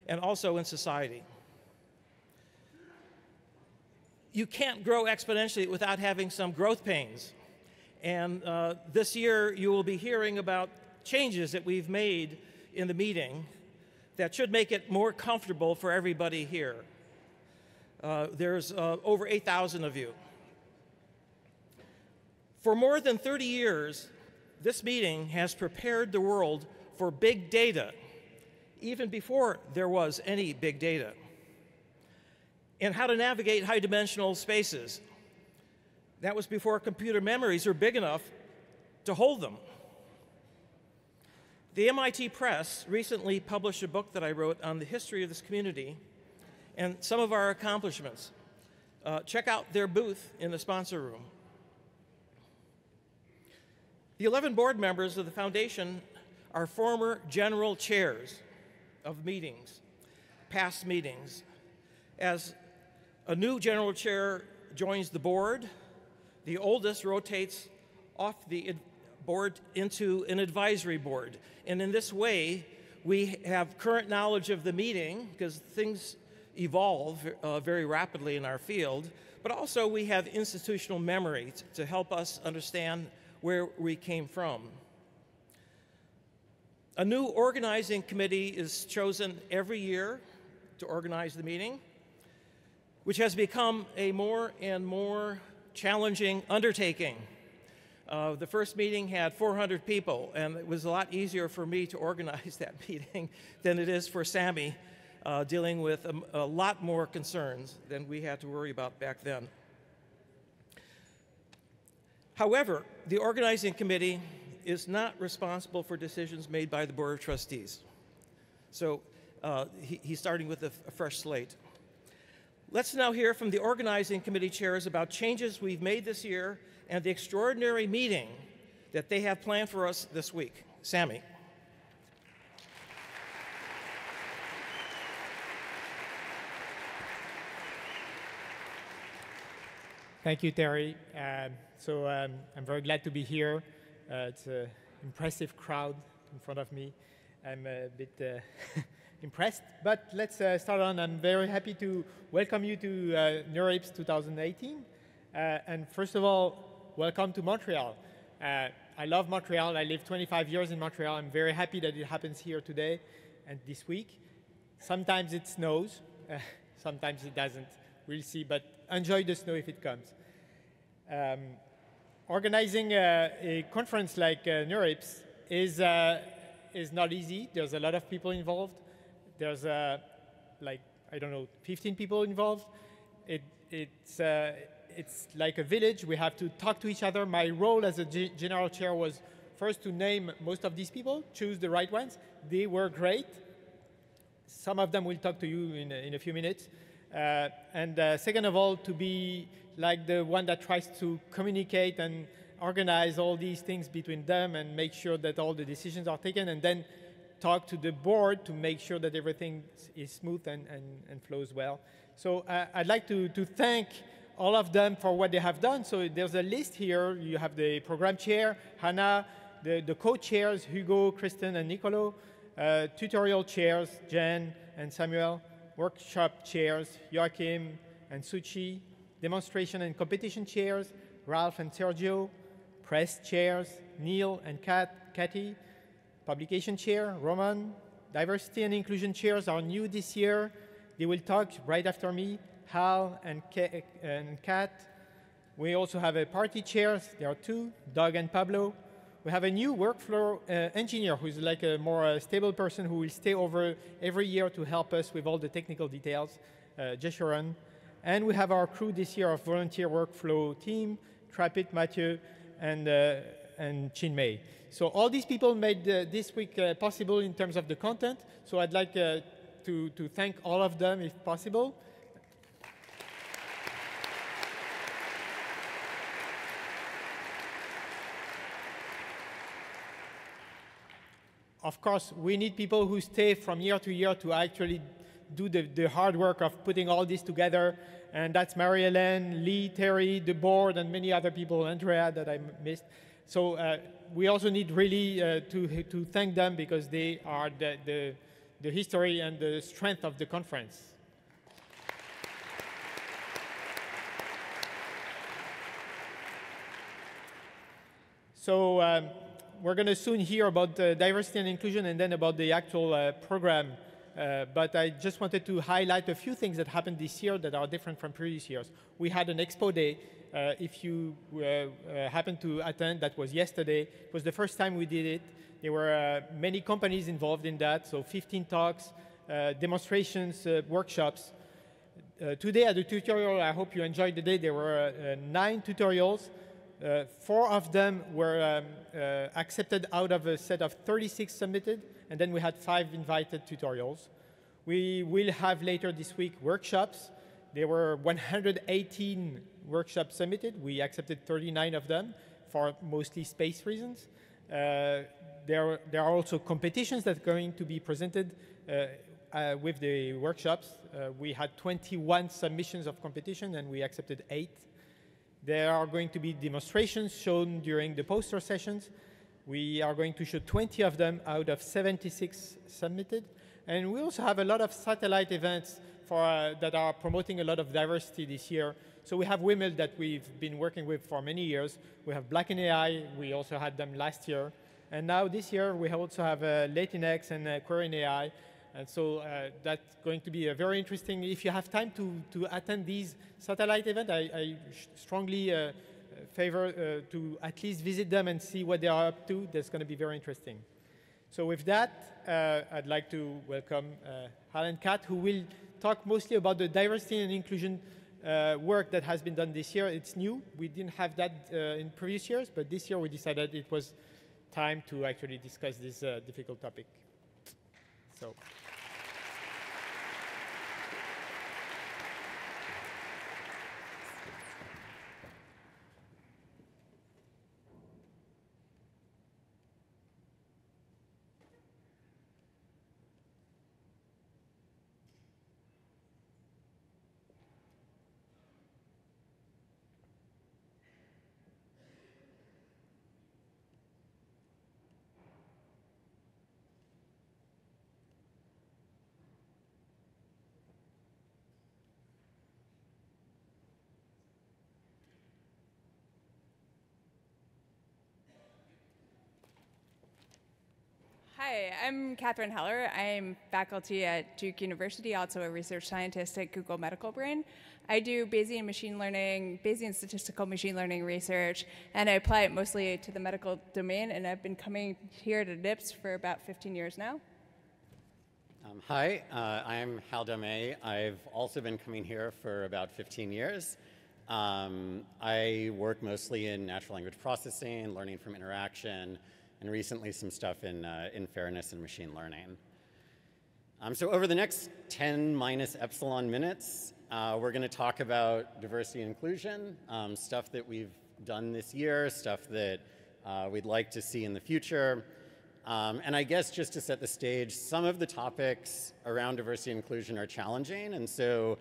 and also in society. You can't grow exponentially without having some growth pains. And this year, you will be hearing about changes that we've made in the meeting that should make it more comfortable for everybody here. There's over 8,000 of you. For more than 30 years, this meeting has prepared the world for big data, even before there was any big data, and how to navigate high-dimensional spaces. That was before computer memories were big enough to hold them. The MIT Press recently published a book that I wrote on the history of this community and some of our accomplishments. Check out their booth in the sponsor room. The 11 board members of the foundation are former general chairs of meetings, past meetings. As a new general chair joins the board, the oldest rotates off the board into an advisory board. And in this way, we have current knowledge of the meeting, because things evolve very rapidly in our field, but also we have institutional memory to help us understand where we came from. A new organizing committee is chosen every year to organize the meeting, which has become a more and more challenging undertaking. The first meeting had 400 people, and it was a lot easier for me to organize that meeting than it is for Sammy, dealing with a lot more concerns than we had to worry about back then. However, the organizing committee is not responsible for decisions made by the Board of Trustees. So he's starting with a fresh slate. Let's now hear from the organizing committee chairs about changes we've made this year and the extraordinary meeting that they have planned for us this week. Sammy. Thank you, Terry. I'm very glad to be here. It's an impressive crowd in front of me. I'm a bit impressed, but let's start on. I'm very happy to welcome you to NeurIPS 2018. And first of all, welcome to Montreal. I love Montreal. I lived 25 years in Montreal. I'm very happy that it happens here today and this week. Sometimes it snows, sometimes it doesn't. We'll see, but enjoy the snow if it comes. Organizing a conference like NeurIPS is not easy. There's a lot of people involved. There's like, I don't know, 15 people involved. It's like a village. We have to talk to each other. My role as a general chair was first to name most of these people, choose the right ones. They were great. Some of them will talk to you in a few minutes. And second of all, to be like the one that tries to communicate and organize all these things between them and make sure that all the decisions are taken, and then talk to the board to make sure that everything is smooth and flows well. So I'd like to thank all of them for what they have done. So there's a list here. You have the program chair, Hannah, the co-chairs, Hugo, Kristen, and Nicolo, tutorial chairs, Jen and Samuel, workshop chairs, Joachim and Suchi, demonstration and competition chairs, Ralph and Sergio, press chairs, Neil and Kathy, publication chair, Roman, diversity and inclusion chairs are new this year. They will talk right after me, Hal and Kat. We also have a party chairs, there are two, Doug and Pablo. We have a new workflow engineer who's like a more stable person who will stay over every year to help us with all the technical details, Jeshuran. And we have our crew this year of volunteer workflow team, Trapit, Mathieu, and Chinmay. So all these people made this week possible in terms of the content. So I'd like to thank all of them if possible. Of course, we need people who stay from year to year to actually do the hard work of putting all this together. And that's Mary-Hélène, Lee, Terry, the board, and many other people, Andrea, that I missed. So we also need really to thank them because they are the history and the strength of the conference. So we're going to soon hear about diversity and inclusion and then about the actual program. But I just wanted to highlight a few things that happened this year that are different from previous years. We had an expo day. If you happened to attend, that was yesterday. It was the first time we did it. There were many companies involved in that, so 15 talks, demonstrations, workshops. Today at the tutorial, I hope you enjoyed the day. There were 9 tutorials. 4 of them were accepted out of a set of 36 submitted, and then we had 5 invited tutorials. We will have later this week workshops. There were 118 workshops submitted. We accepted 39 of them for mostly space reasons. There are also competitions that are going to be presented with the workshops. We had 21 submissions of competition, and we accepted 8. There are going to be demonstrations shown during the poster sessions. We are going to show 20 of them out of 76 submitted. And we also have a lot of satellite events that are promoting a lot of diversity this year. So we have WIML that we've been working with for many years. We have Black in AI. We also had them last year. And now this year, we also have Latinx and Queer in AI. And so that's going to be a very interesting. If you have time to attend these satellite events, I strongly favor to at least visit them and see what they are up to. That's going to be very interesting. So with that, I'd like to welcome Hal and Kat, who will talk mostly about the diversity and inclusion work that has been done this year. It's new. We didn't have that in previous years, but this year we decided it was time to actually discuss this difficult topic. So. Hi, I'm Catherine Heller. I'm faculty at Duke University, also a research scientist at Google Medical Brain. I do Bayesian machine learning, Bayesian statistical machine learning research, and I apply it mostly to the medical domain, and I've been coming here to NeurIPS for about 15 years now. Hi, I'm Hal Domé. I've also been coming here for about 15 years. I work mostly in natural language processing, learning from interaction, and recently some stuff in fairness and machine learning. So over the next 10 minus epsilon minutes, we're going to talk about diversity and inclusion, stuff that we've done this year, stuff that we'd like to see in the future. And I guess just to set the stage, some of the topics around diversity and inclusion are challenging, and so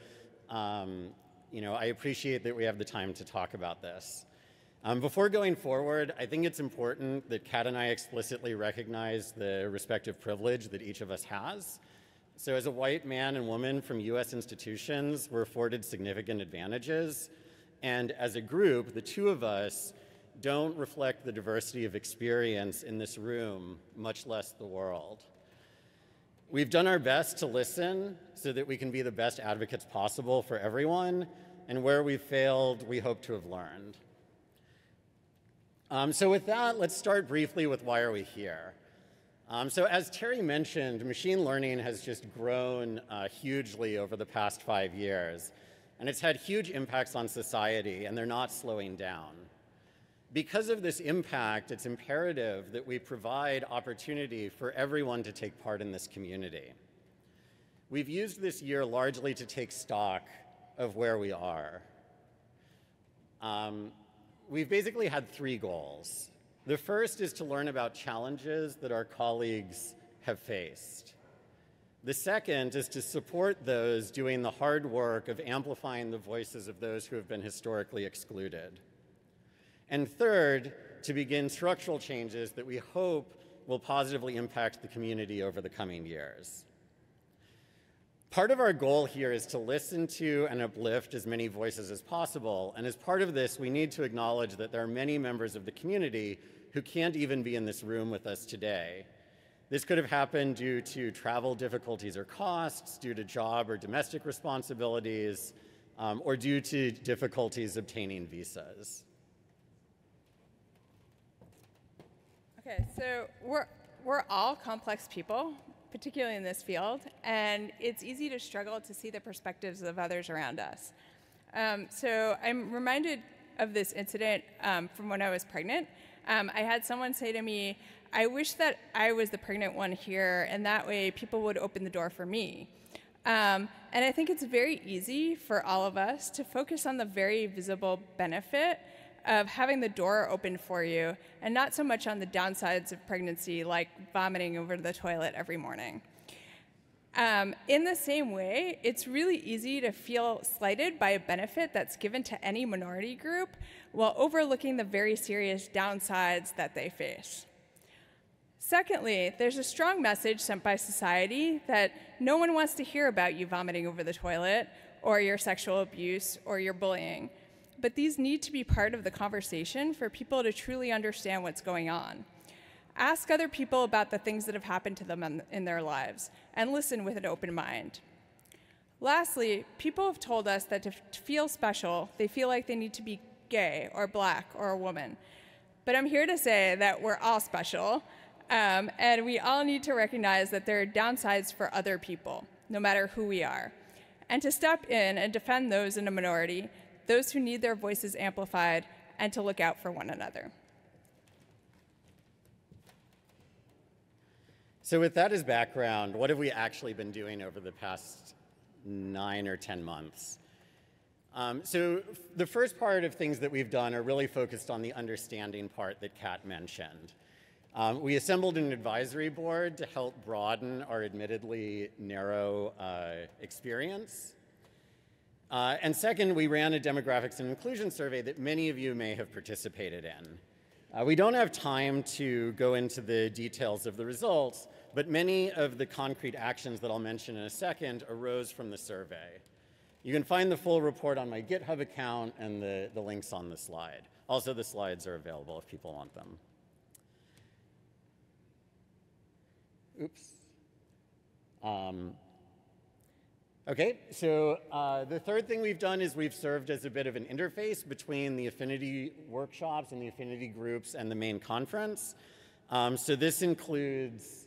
I appreciate that we have the time to talk about this. Before going forward, I think it's important that Kat and I explicitly recognize the respective privilege that each of us has. So as a white man and woman from US institutions, we're afforded significant advantages. And as a group, the two of us don't reflect the diversity of experience in this room, much less the world. We've done our best to listen so that we can be the best advocates possible for everyone. And where we've failed, we hope to have learned. So with that, let's start briefly with why are we here. So as Terry mentioned, machine learning has just grown hugely over the past 5 years. And it's had huge impacts on society, and they're not slowing down. Because of this impact, it's imperative that we provide opportunity for everyone to take part in this community. We've used this year largely to take stock of where we are. We've basically had 3 goals. The first is to learn about challenges that our colleagues have faced. The second is to support those doing the hard work of amplifying the voices of those who have been historically excluded. And third, to begin structural changes that we hope will positively impact the community over the coming years. Part of our goal here is to listen to and uplift as many voices as possible, and as part of this, we need to acknowledge that there are many members of the community who can't even be in this room with us today. This could have happened due to travel difficulties or costs, due to job or domestic responsibilities, or due to difficulties obtaining visas. Okay, so we're all complex people, particularly in this field, and it's easy to struggle to see the perspectives of others around us. So I'm reminded of this incident from when I was pregnant. I had someone say to me, I wish that I was the pregnant one here, and that way people would open the door for me. And I think it's very easy for all of us to focus on the very visible benefit of having the door open for you, and not so much on the downsides of pregnancy, like vomiting over the toilet every morning. In the same way, it's really easy to feel slighted by a benefit that's given to any minority group while overlooking the very serious downsides that they face. Secondly, there's a strong message sent by society that no one wants to hear about you vomiting over the toilet, or your sexual abuse, or your bullying. But these need to be part of the conversation for people to truly understand what's going on. Ask other people about the things that have happened to them in their lives, and listen with an open mind. Lastly, people have told us that to feel special, they feel like they need to be gay, or black, or a woman. But I'm here to say that we're all special, and we all need to recognize that there are downsides for other people, no matter who we are, and to step in and defend those in a minority, those who need their voices amplified, and to look out for one another. So with that as background, what have we actually been doing over the past 9 or 10 months? So the first part of things that we've done are really focused on the understanding part that Kat mentioned. We assembled an advisory board to help broaden our admittedly narrow experience. And second, we ran a demographics and inclusion survey that many of you may have participated in. We don't have time to go into the details of the results, but many of the concrete actions that I'll mention in a second arose from the survey. You can find the full report on my GitHub account and the links on the slide. Also, the slides are available if people want them. Oops. Okay, so the third thing we've done is we've served as a bit of an interface between the affinity workshops and the affinity groups and the main conference. So this includes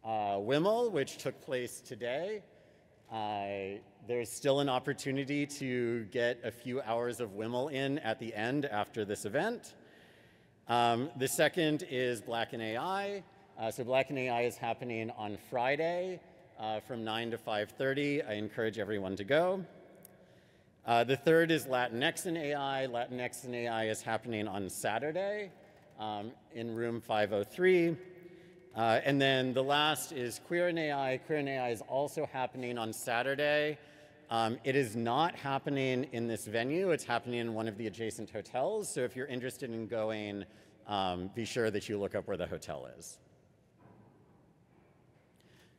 WIML, which took place today. There's still an opportunity to get a few hours of WIML in at the end after this event. The second is Black in AI. So Black in AI is happening on Friday from 9 to 5:30. I encourage everyone to go. The third is Latinx in AI. Latinx in AI is happening on Saturday in room 503. And then the last is Queer in AI. Queer in AI is also happening on Saturday. It is not happening in this venue. It's happening in one of the adjacent hotels. So if you're interested in going, be sure that you look up where the hotel is.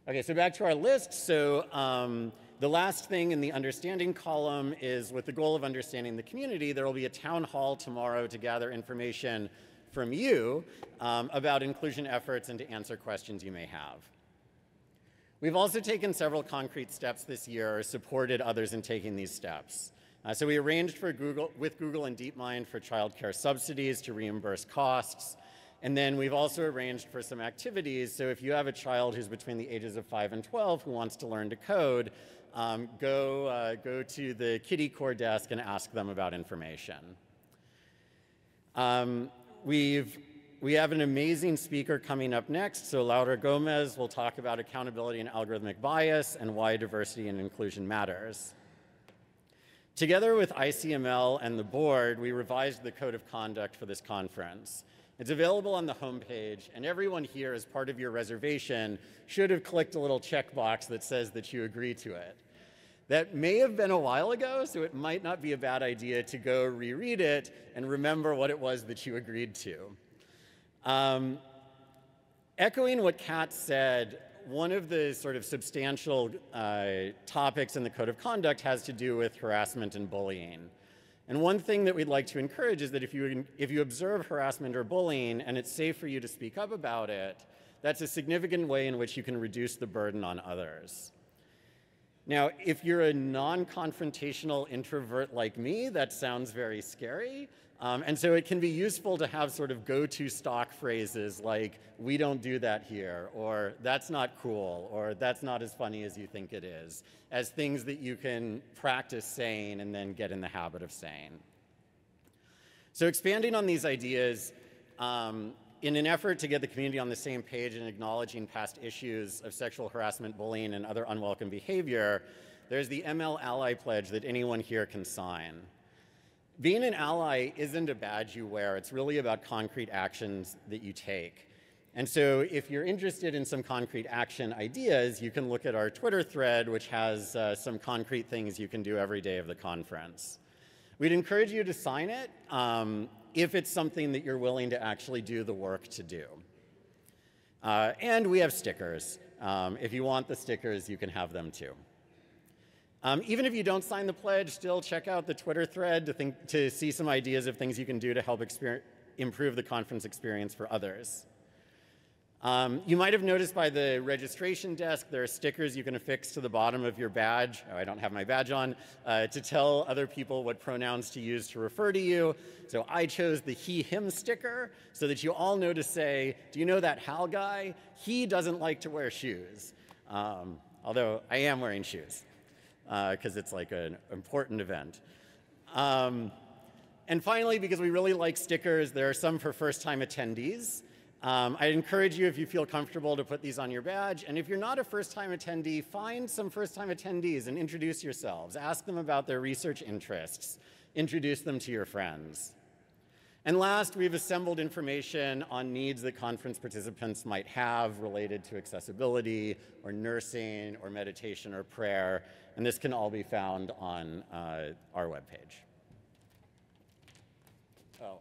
Okay, so back to our list. So the last thing in the understanding column is with the goal of understanding the community, there will be a town hall tomorrow to gather information from you about inclusion efforts and to answer questions you may have. We've also taken several concrete steps this year or supported others in taking these steps. So we arranged with Google and DeepMind for childcare subsidies to reimburse costs. And then we've also arranged for some activities. So if you have a child who's between the ages of 5 and 12 who wants to learn to code, go to the Kitty Core desk and ask them about information. We have an amazing speaker coming up next. So Laura Gomez will talk about accountability and algorithmic bias and why diversity and inclusion matters. Together with ICML and the board, we revised the code of conduct for this conference. It's available on the homepage, and everyone here, as part of your reservation, should have clicked a little checkbox that says that you agree to it. That may have been a while ago, so it might not be a bad idea to go reread it and remember what it was that you agreed to. Echoing what Kat said, one of the sort of substantial topics in the Code of Conduct has to do with harassment and bullying. And one thing that we'd like to encourage is that if you observe harassment or bullying and it's safe for you to speak up about it, that's a significant way in which you can reduce the burden on others. Now, if you're a non-confrontational introvert like me, that sounds very scary. And so it can be useful to have sort of go-to stock phrases like, we don't do that here, or that's not cool, or that's not as funny as you think it is, as things that you can practice saying and then get in the habit of saying. So expanding on these ideas, in an effort to get the community on the same page and acknowledging past issues of sexual harassment, bullying, and other unwelcome behavior, there's the ML Ally Pledge that anyone here can sign. Being an ally isn't a badge you wear. It's really about concrete actions that you take. And so if you're interested in some concrete action ideas, you can look at our Twitter thread, which has some concrete things you can do every day of the conference. We'd encourage you to sign it if it's something that you're willing to actually do the work to do. And we have stickers. If you want the stickers, you can have them too. Even if you don't sign the pledge, still check out the Twitter thread to see some ideas of things you can do to help improve the conference experience for others. You might have noticed by the registration desk, there are stickers you can affix to the bottom of your badge. Oh, I don't have my badge on, to tell other people what pronouns to use to refer to you. So I chose the he, him sticker so that you all know to say, do you know that Hal guy? He doesn't like to wear shoes. Although I am wearing shoes because it's like an important event. And finally, because we really like stickers, there are some for first-time attendees. I'd encourage you, if you feel comfortable, to put these on your badge. And if you're not a first-time attendee, find some first-time attendees and introduce yourselves. Ask them about their research interests. Introduce them to your friends. And last, we've assembled information on needs that conference participants might have related to accessibility, or nursing, or meditation, or prayer. And this can all be found on our webpage. Oh,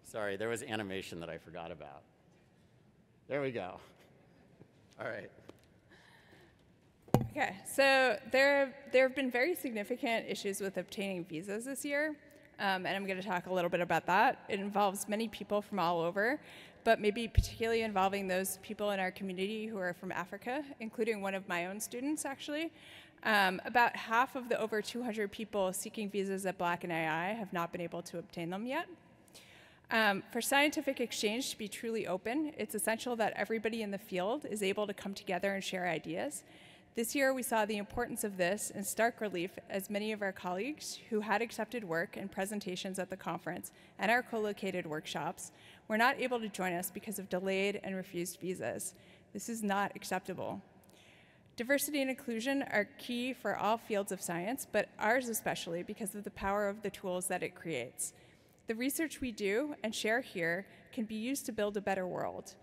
sorry, there was animation that I forgot about. There we go. All right. Okay, so there have been very significant issues with obtaining visas this year, and I'm going to talk a little bit about that. It involves many people from all over, but maybe particularly involving those people in our community who are from Africa, including one of my own students, actually. About half of the over 200 people seeking visas at Black and AI have not been able to obtain them yet. For scientific exchange to be truly open, it's essential that everybody in the field is able to come together and share ideas. This year, we saw the importance of this in stark relief as many of our colleagues who had accepted work and presentations at the conference and our co-located workshops were not able to join us because of delayed and refused visas. This is not acceptable. Diversity and inclusion are key for all fields of science, but ours especially because of the power of the tools that it creates. The research we do and share here can be used to build a better world,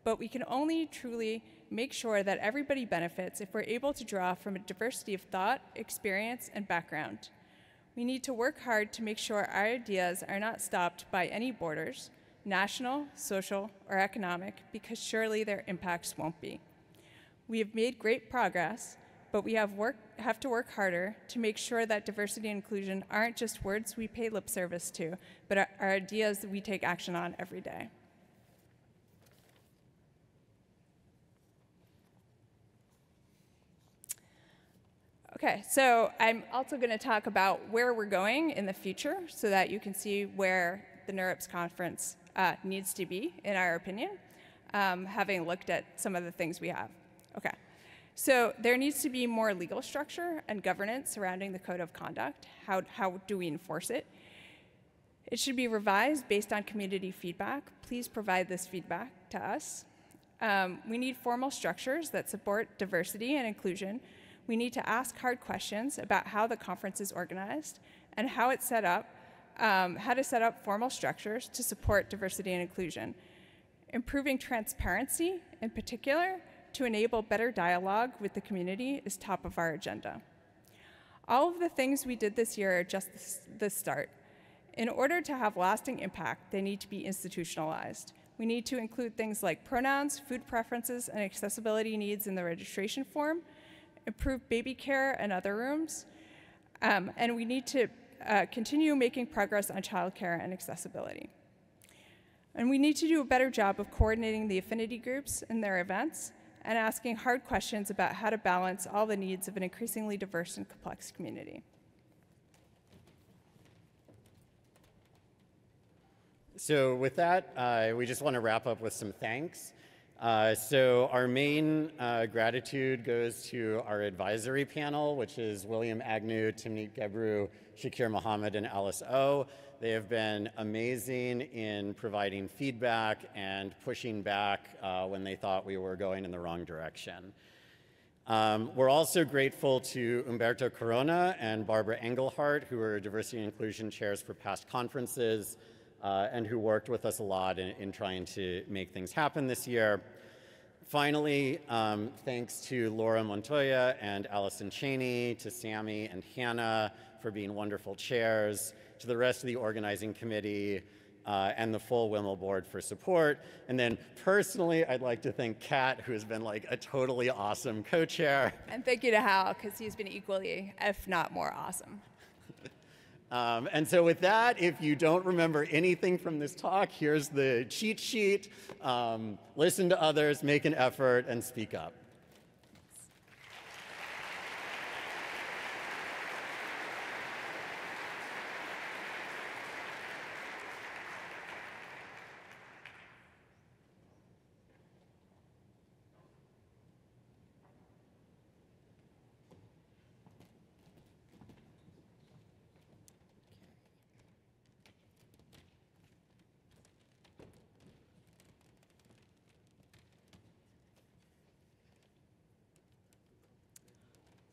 but we can only truly make sure that everybody benefits if we're able to draw from a diversity of thought, experience, and background. We need to work hard to make sure our ideas are not stopped by any borders, national, social, or economic, because surely their impacts won't be. We have made great progress, but we have to work harder to make sure that diversity and inclusion aren't just words we pay lip service to, but are ideas that we take action on every day. Okay, so I'm also going to talk about where we're going in the future so that you can see where the NeurIPS conference needs to be, in our opinion, having looked at some of the things we have. Okay. So there needs to be more legal structure and governance surrounding the Code of Conduct. How do we enforce it? It should be revised based on community feedback. Please provide this feedback to us. We need formal structures that support diversity and inclusion. We need to ask hard questions about how the conference is organized and how it's set up, how to set up formal structures to support diversity and inclusion. Improving transparency, in particular, to enable better dialogue with the community is top of our agenda. All of the things we did this year are just the start. In order to have lasting impact, they need to be institutionalized. We need to include things like pronouns, food preferences, and accessibility needs in the registration form, improve baby care and other rooms, and we need to continue making progress on childcare and accessibility. And we need to do a better job of coordinating the affinity groups and their events and asking hard questions about how to balance all the needs of an increasingly diverse and complex community. So with that, we just want to wrap up with some thanks. So our main gratitude goes to our advisory panel, which is William Agnew, Timnit Gebru, Shakir Mohammed, and Alice O. They have been amazing in providing feedback and pushing back when they thought we were going in the wrong direction. We're also grateful to Umberto Corona and Barbara Engelhardt, who are diversity and inclusion chairs for past conferences, and who worked with us a lot in trying to make things happen this year. Finally, thanks to Laura Montoya and Allison Cheney, to Sammy and Hannah for being wonderful chairs, to the rest of the organizing committee, and the full WIML board for support. And then personally, I'd like to thank Kat, who has been like a totally awesome co-chair. And thank you to Hal, because he's been equally, if not more, awesome. And so with that, if you don't remember anything from this talk, here's the cheat sheet. Listen to others, make an effort, and speak up.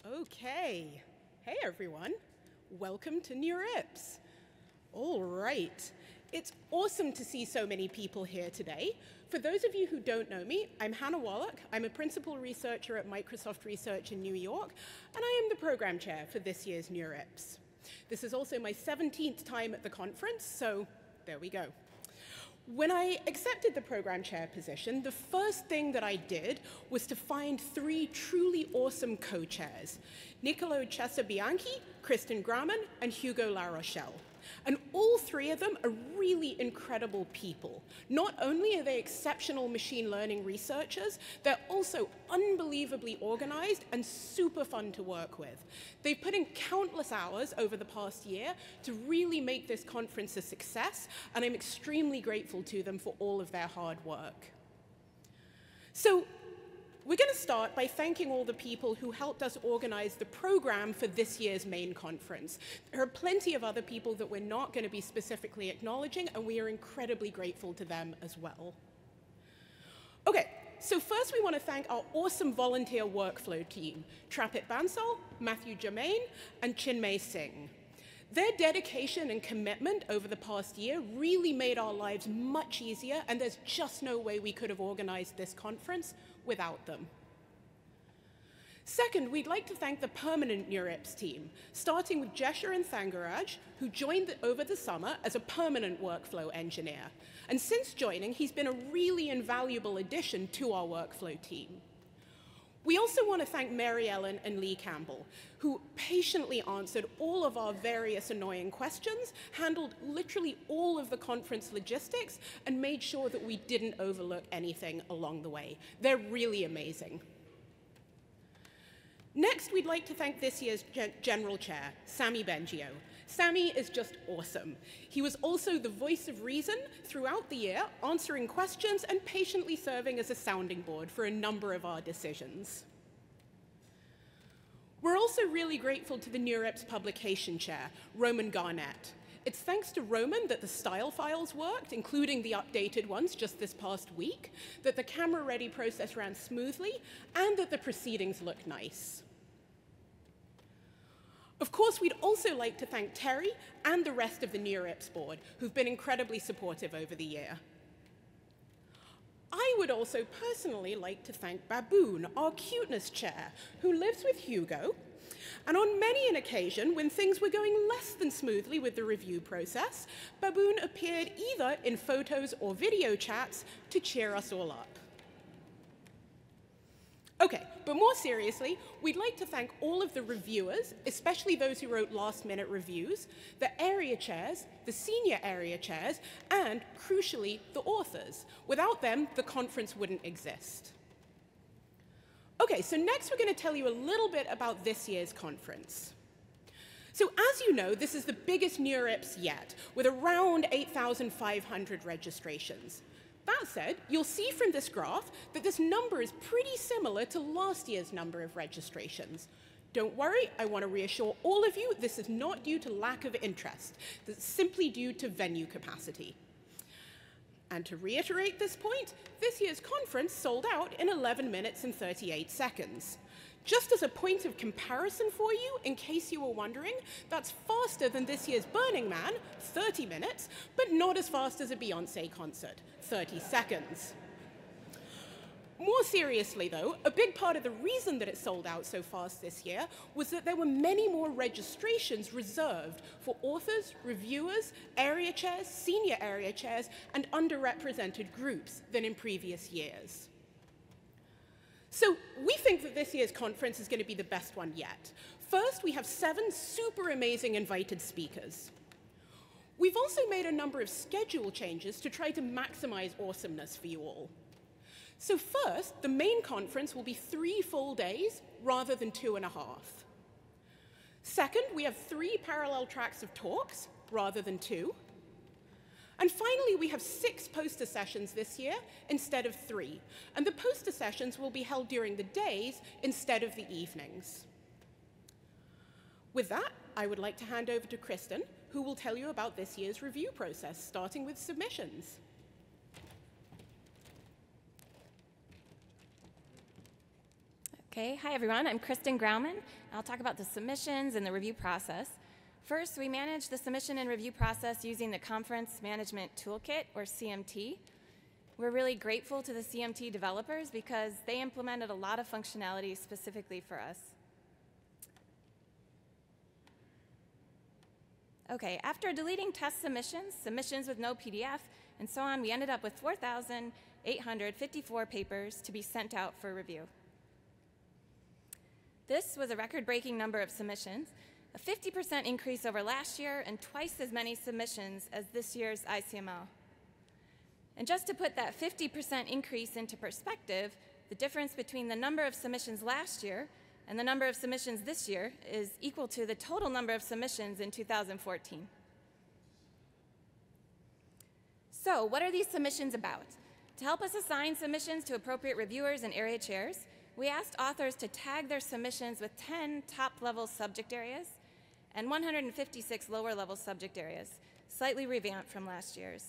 Okay. Hey, everyone. Welcome to NeurIPS. All right. It's awesome to see so many people here today. For those of you who don't know me, I'm Hannah Wallach. I'm a principal researcher at Microsoft Research in New York, and I am the program chair for this year's NeurIPS. This is also my 17th time at the conference, so there we go. When I accepted the program chair position, the first thing that I did was to find 3 truly awesome co-chairs, Niccolo Cesabianchi, Kristen Grahman, and Hugo La Rochelle. And all 3 of them are really incredible people. Not only are they exceptional machine learning researchers, they're also unbelievably organized and super fun to work with. They've put in countless hours over the past year to really make this conference a success, and I'm extremely grateful to them for all of their hard work. So, we're going to start by thanking all the people who helped us organize the program for this year's main conference. There are plenty of other people that we're not going to be specifically acknowledging, and we are incredibly grateful to them as well. Okay, so first we want to thank our awesome volunteer workflow team, Trapit Bansal, Matthew Germain, and Chinmay Singh. Their dedication and commitment over the past year really made our lives much easier, and there's just no way we could have organized this conference without them. Second, we'd like to thank the permanent NeurIPS team, starting with Jesharan Thangaraj, who joined over the summer as a permanent workflow engineer. And since joining, he's been a really invaluable addition to our workflow team. We also want to thank Mary Ellen and Lee Campbell, who patiently answered all of our various annoying questions, handled literally all of the conference logistics, and made sure that we didn't overlook anything along the way. They're really amazing. Next, we'd like to thank this year's General Chair, Sammy Bengio. Sammy is just awesome. He was also the voice of reason throughout the year, answering questions and patiently serving as a sounding board for a number of our decisions. We're also really grateful to the NeurIPS publication chair, Roman Garnett. It's thanks to Roman that the style files worked, including the updated ones just this past week, that the camera-ready process ran smoothly, and that the proceedings look nice. Of course, we'd also like to thank Terry and the rest of the NeurIPS board, who've been incredibly supportive over the year. I would also personally like to thank Baboon, our cuteness chair, who lives with Hugo, And on many an occasion, when things were going less than smoothly with the review process, Baboon appeared either in photos or video chats to cheer us all up. Okay, but more seriously, we'd like to thank all of the reviewers, especially those who wrote last-minute reviews, the area chairs, the senior area chairs, and, crucially, the authors. Without them, the conference wouldn't exist. Okay, so next we're going to tell you a little bit about this year's conference. So as you know, this is the biggest NeurIPS yet, with around 8,500 registrations. That said, you'll see from this graph that this number is pretty similar to last year's number of registrations. Don't worry, I want to reassure all of you, this is not due to lack of interest. This is simply due to venue capacity. And to reiterate this point, this year's conference sold out in 11 minutes and 38 seconds. Just as a point of comparison for you, in case you were wondering, that's faster than this year's Burning Man, 30 minutes, but not as fast as a Beyoncé concert, 30 seconds. More seriously, though, a big part of the reason that it sold out so fast this year was that there were many more registrations reserved for authors, reviewers, area chairs, senior area chairs, and underrepresented groups than in previous years. So we think that this year's conference is going to be the best one yet. First, we have 7 super amazing invited speakers. We've also made a number of schedule changes to try to maximize awesomeness for you all. So first, the main conference will be 3 full days rather than 2.5. Second, we have 3 parallel tracks of talks rather than 2. And finally, we have 6 poster sessions this year instead of 3. And the poster sessions will be held during the days instead of the evenings. With that, I would like to hand over to Kristen, who will tell you about this year's review process, starting with submissions. Okay, hi everyone, I'm Kristen Grauman. I'll talk about the submissions and the review process. First, we manage the submission and review process using the Conference Management Toolkit, or CMT. We're really grateful to the CMT developers because they implemented a lot of functionality specifically for us. Okay, after deleting test submissions, submissions with no PDF, and so on, we ended up with 4,854 papers to be sent out for review. This was a record-breaking number of submissions, a 50% increase over last year, and twice as many submissions as this year's ICML. And just to put that 50% increase into perspective, the difference between the number of submissions last year and the number of submissions this year is equal to the total number of submissions in 2014. So, what are these submissions about? To help us assign submissions to appropriate reviewers and area chairs, we asked authors to tag their submissions with 10 top-level subject areas and 156 lower-level subject areas, slightly revamped from last year's.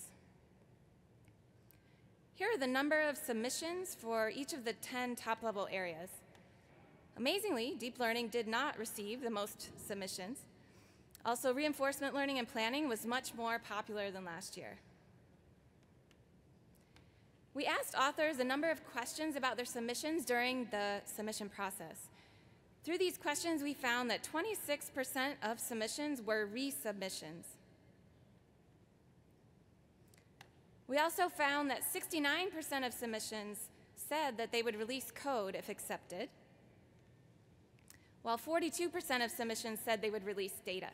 Here are the number of submissions for each of the 10 top-level areas. Amazingly, deep learning did not receive the most submissions. Also, reinforcement learning and planning was much more popular than last year. We asked authors a number of questions about their submissions during the submission process. Through these questions, we found that 26% of submissions were resubmissions. We also found that 69% of submissions said that they would release code if accepted, while 42% of submissions said they would release data.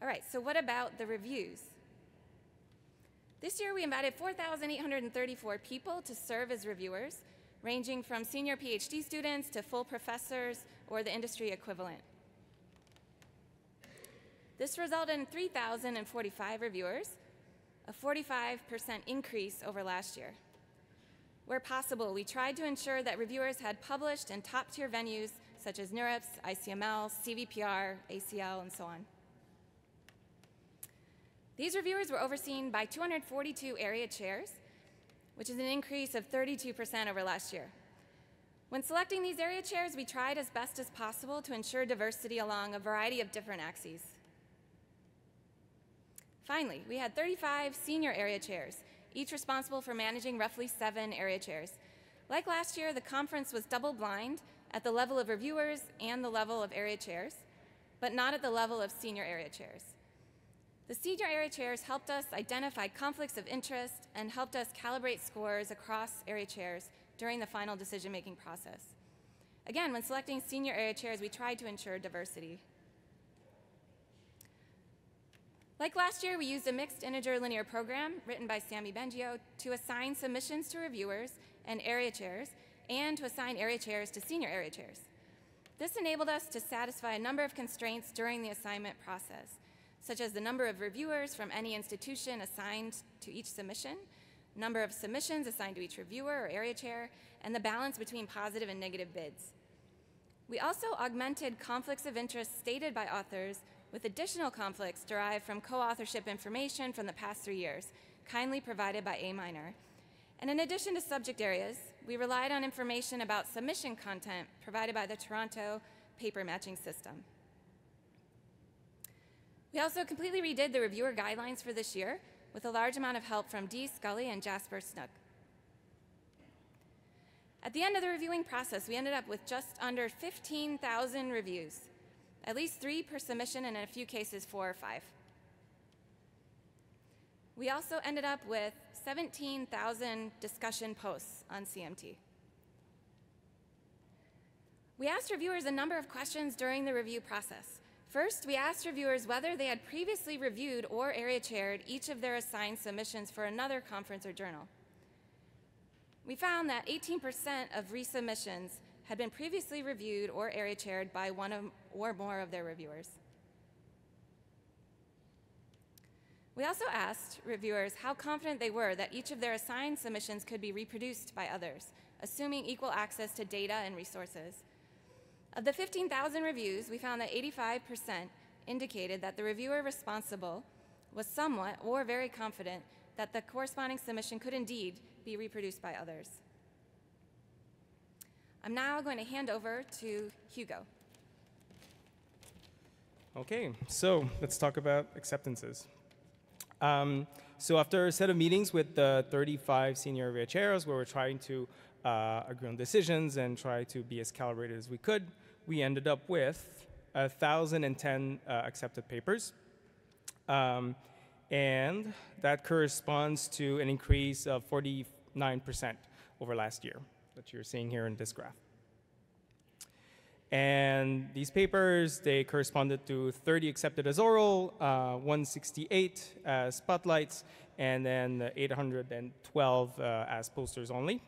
All right, so what about the reviews? This year, we invited 4,834 people to serve as reviewers, ranging from senior PhD students to full professors or the industry equivalent. This resulted in 3,045 reviewers, a 45% increase over last year. Where possible, we tried to ensure that reviewers had published in top-tier venues such as NeurIPS, ICML, CVPR, ACL, and so on. These reviewers were overseen by 242 area chairs, which is an increase of 32% over last year. When selecting these area chairs, we tried as best as possible to ensure diversity along a variety of different axes. Finally, we had 35 senior area chairs, each responsible for managing roughly 7 area chairs. Like last year, the conference was double-blind, at the level of reviewers and the level of area chairs, but not at the level of senior area chairs. The senior area chairs helped us identify conflicts of interest and helped us calibrate scores across area chairs during the final decision-making process. Again, when selecting senior area chairs, we tried to ensure diversity. Like last year, we used a mixed integer linear program written by Sammy Bengio to assign submissions to reviewers and area chairs, and to assign area chairs to senior area chairs. This enabled us to satisfy a number of constraints during the assignment process, such as the number of reviewers from any institution assigned to each submission, number of submissions assigned to each reviewer or area chair, and the balance between positive and negative bids. We also augmented conflicts of interest stated by authors with additional conflicts derived from co-authorship information from the past 3 years, kindly provided by A Minor. And in addition to subject areas, we relied on information about submission content provided by the Toronto paper matching system. We also completely redid the reviewer guidelines for this year with a large amount of help from Dee Scully and Jasper Snook. At the end of the reviewing process, we ended up with just under 15,000 reviews, at least 3 per submission, and in a few cases 4 or 5. We also ended up with 17,000 discussion posts on CMT. We asked reviewers a number of questions during the review process. First, we asked reviewers whether they had previously reviewed or area chaired each of their assigned submissions for another conference or journal. We found that 18% of resubmissions had been previously reviewed or area chaired by one or more of their reviewers. We also asked reviewers how confident they were that each of their assigned submissions could be reproduced by others, assuming equal access to data and resources. Of the 15,000 reviews, we found that 85% indicated that the reviewer responsible was somewhat or very confident that the corresponding submission could indeed be reproduced by others. I'm now going to hand over to Hugo. Okay, so let's talk about acceptances. So after a set of meetings with the 35 senior area chairs where we're trying to agree on decisions and try to be as calibrated as we could, we ended up with 1,010 accepted papers. And that corresponds to an increase of 49% over last year that you're seeing here in this graph. And these papers, they corresponded to 30 accepted as oral, 168 as spotlights, and then 812 as posters only.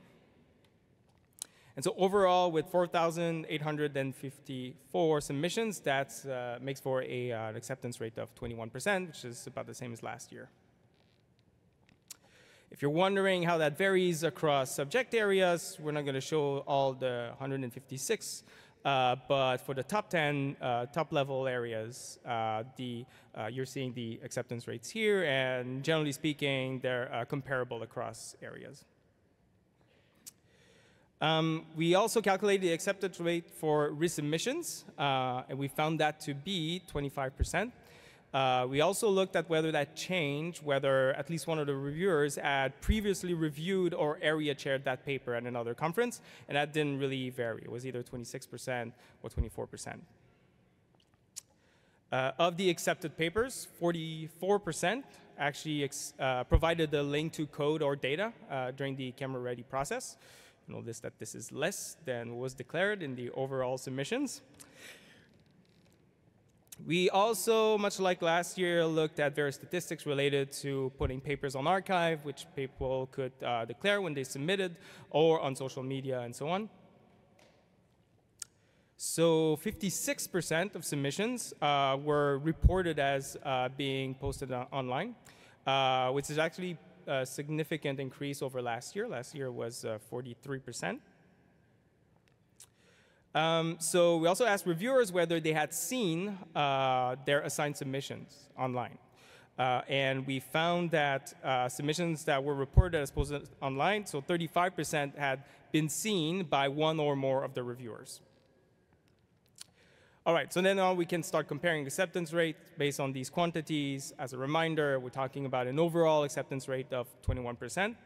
And so overall, with 4,854 submissions, that makes for an acceptance rate of 21%, which is about the same as last year. If you're wondering how that varies across subject areas, we're not going to show all the 156. But for the top 10 top-level areas, you're seeing the acceptance rates here, and generally speaking, they're comparable across areas. We also calculated the acceptance rate for resubmissions, and we found that to be 25%. We also looked at whether that changed, whether at least one of the reviewers had previously reviewed or area chaired that paper at another conference, and that didn't really vary. It was either 26% or 24%. Of the accepted papers, 44% actually provided the link to code or data during the camera-ready process. You'll notice that this is less than what was declared in the overall submissions. We also, much like last year, looked at various statistics related to putting papers on archive, which people could declare when they submitted, or on social media, and so on. So 56% of submissions were reported as being posted online, which is actually a significant increase over last year. Last year was 43%. So we also asked reviewers whether they had seen their assigned submissions online. And we found that submissions that were reported as posted online, so 35% had been seen by one or more of the reviewers. All right, so then we can start comparing acceptance rate based on these quantities. As a reminder, we're talking about an overall acceptance rate of 21%.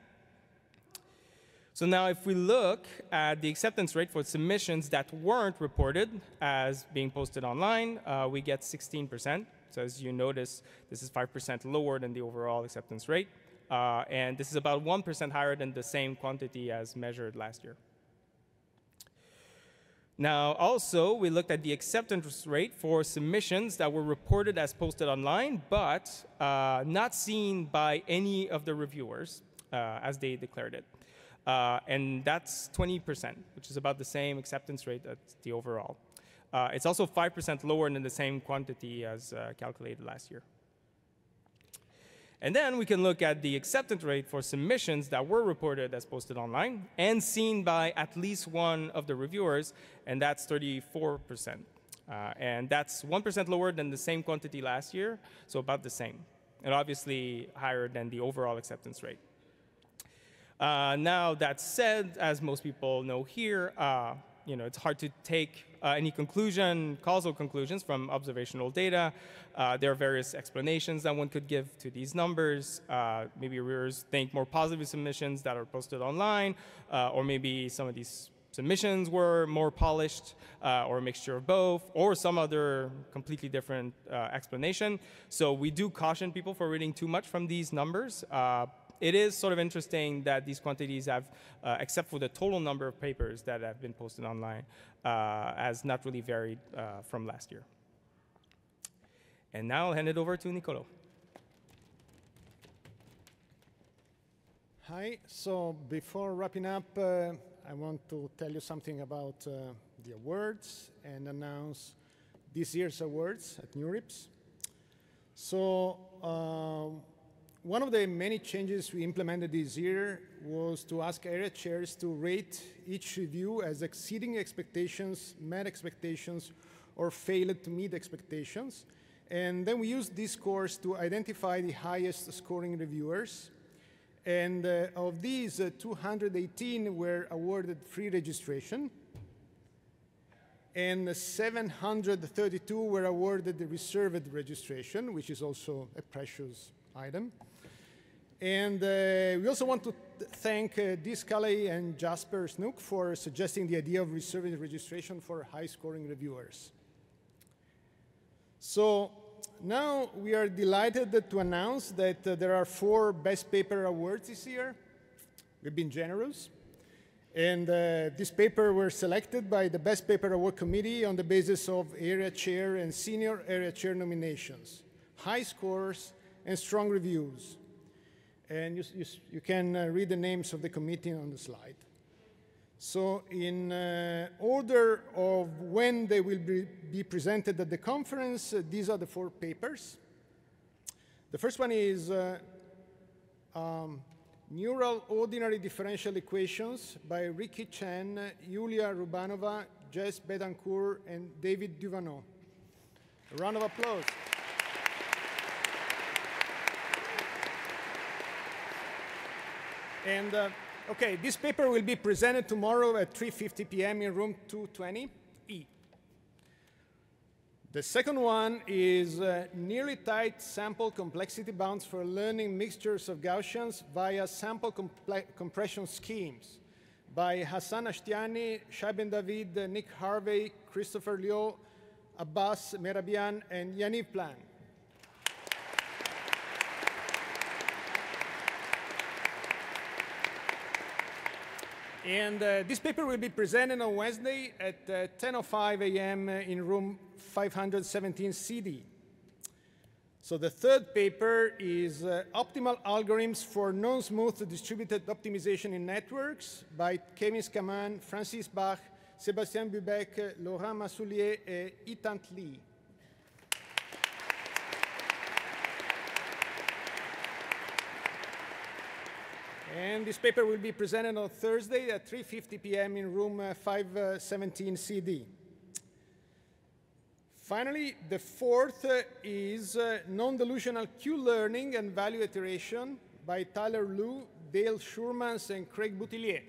So now if we look at the acceptance rate for submissions that weren't reported as being posted online, we get 16%. So as you notice, this is 5% lower than the overall acceptance rate. And this is about 1% higher than the same quantity as measured last year. Now, also, we looked at the acceptance rate for submissions that were reported as posted online, but not seen by any of the reviewers as they declared it. And that's 20%, which is about the same acceptance rate as the overall. It's also 5% lower than the same quantity as calculated last year. And then we can look at the acceptance rate for submissions that were reported as posted online and seen by at least one of the reviewers, and that's 34%. And that's 1% lower than the same quantity last year, so about the same, and obviously higher than the overall acceptance rate. Now, that said, as most people know here, it's hard to take any causal conclusions from observational data. There are various explanations that one could give to these numbers. Maybe reviewers think more positive submissions that are posted online, or maybe some of these submissions were more polished, or a mixture of both, or some other completely different explanation. So we do caution people for reading too much from these numbers. It is sort of interesting that these quantities have, except for the total number of papers that have been posted online, has not really varied from last year. And now I'll hand it over to Nicolo. Hi. So before wrapping up, I want to tell you something about the awards and announce this year's awards at NeurIPS. So one of the many changes we implemented this year was to ask area chairs to rate each review as exceeding expectations, met expectations, or failed to meet expectations. And then we used these scores to identify the highest scoring reviewers. And of these, 218 were awarded free registration, and 732 were awarded the reserved registration, which is also a precious item. And we also want to thank Dee Scully and Jasper Snook for suggesting the idea of reserving registration for high-scoring reviewers. So now we are delighted to announce that there are 4 Best Paper Awards this year. We've been generous. And this paper were selected by the Best Paper Award Committee on the basis of area chair and senior area chair nominations, high scores, and strong reviews. And you can read the names of the committee on the slide. So in order of when they will be presented at the conference, these are the 4 papers. The first one is Neural Ordinary Differential Equations by Ricky Chen, Yulia Rubanova, Jess Bedancourt, and David Duvaneau. A round of applause. And OK, this paper will be presented tomorrow at 3:50 p.m. in room 220E. The second one is nearly tight sample complexity bounds for learning mixtures of Gaussians via sample compression schemes by Hassan Ashtiani, Shaiben David, Nick Harvey, Christopher Liu, Abbas Merabian, and Yaniv Plan. And this paper will be presented on Wednesday at 10:05 a.m. in room 517 CD. So the third paper is Optimal Algorithms for Non-Smooth Distributed Optimization in Networks by Kevin Scaman, Francis Bach, Sébastien Bubec, Laurent Massoulier, and Itant Lee. And this paper will be presented on Thursday at 3:50 p.m. in room 517 CD. Finally, the fourth is Non-Delusional Q-Learning and Value Iteration by Tyler Liu, Dale Schurmans, and Craig Boutillier.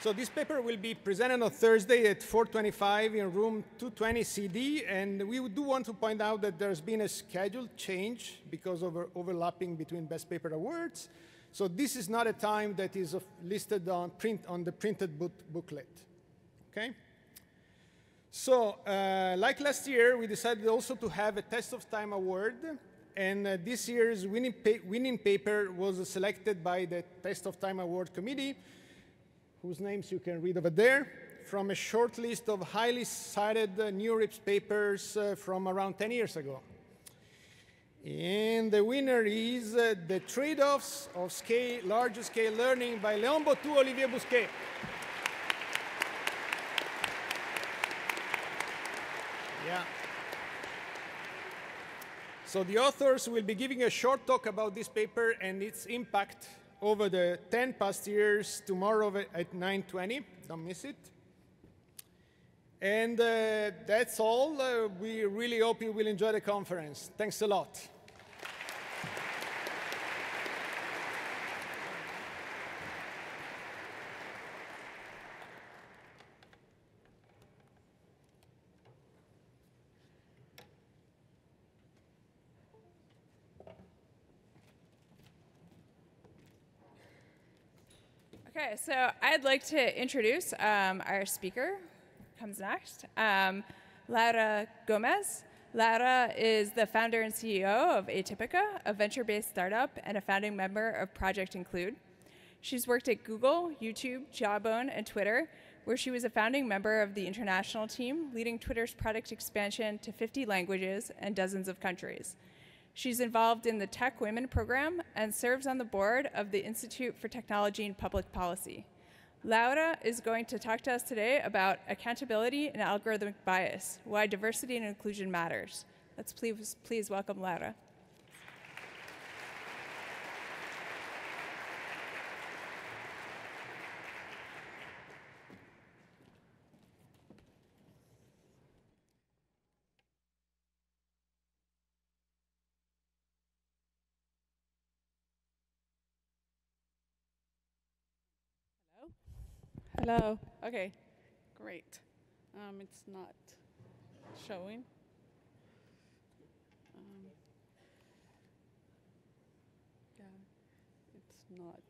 So this paper will be presented on Thursday at 4:25 in room 220 CD, and we do want to point out that there's been a schedule change because of overlapping between Best Paper Awards. So this is not a time that is listed on the printed booklet, okay? So like last year, we decided also to have a Test of Time award, and this year's winning paper was selected by the Test of Time Award Committee, whose names you can read over there, from a short list of highly cited NeurIPS papers from around 10 years ago. And the winner is The Trade-Offs of Large-Scale Learning by Léon Bottou, Olivier Bousquet. Yeah. So the authors will be giving a short talk about this paper and its impact over the 10 past years tomorrow at 9:20. Don't miss it. And that's all. We really hope you will enjoy the conference. Thanks a lot. Okay, so I'd like to introduce our speaker. Comes next, Laura Gomez. Laura is the founder and CEO of Atypica, a venture-based startup and a founding member of Project Include. She's worked at Google, YouTube, Jawbone, and Twitter, where she was a founding member of the international team, leading Twitter's product expansion to 50 languages and dozens of countries. She's involved in the Tech Women program and serves on the board of the Institute for Technology and Public Policy. Laura is going to talk to us today about accountability and algorithmic bias, why diversity and inclusion matters. Let's please welcome Laura. Hello. Okay, great. It's not showing. Yeah, it's not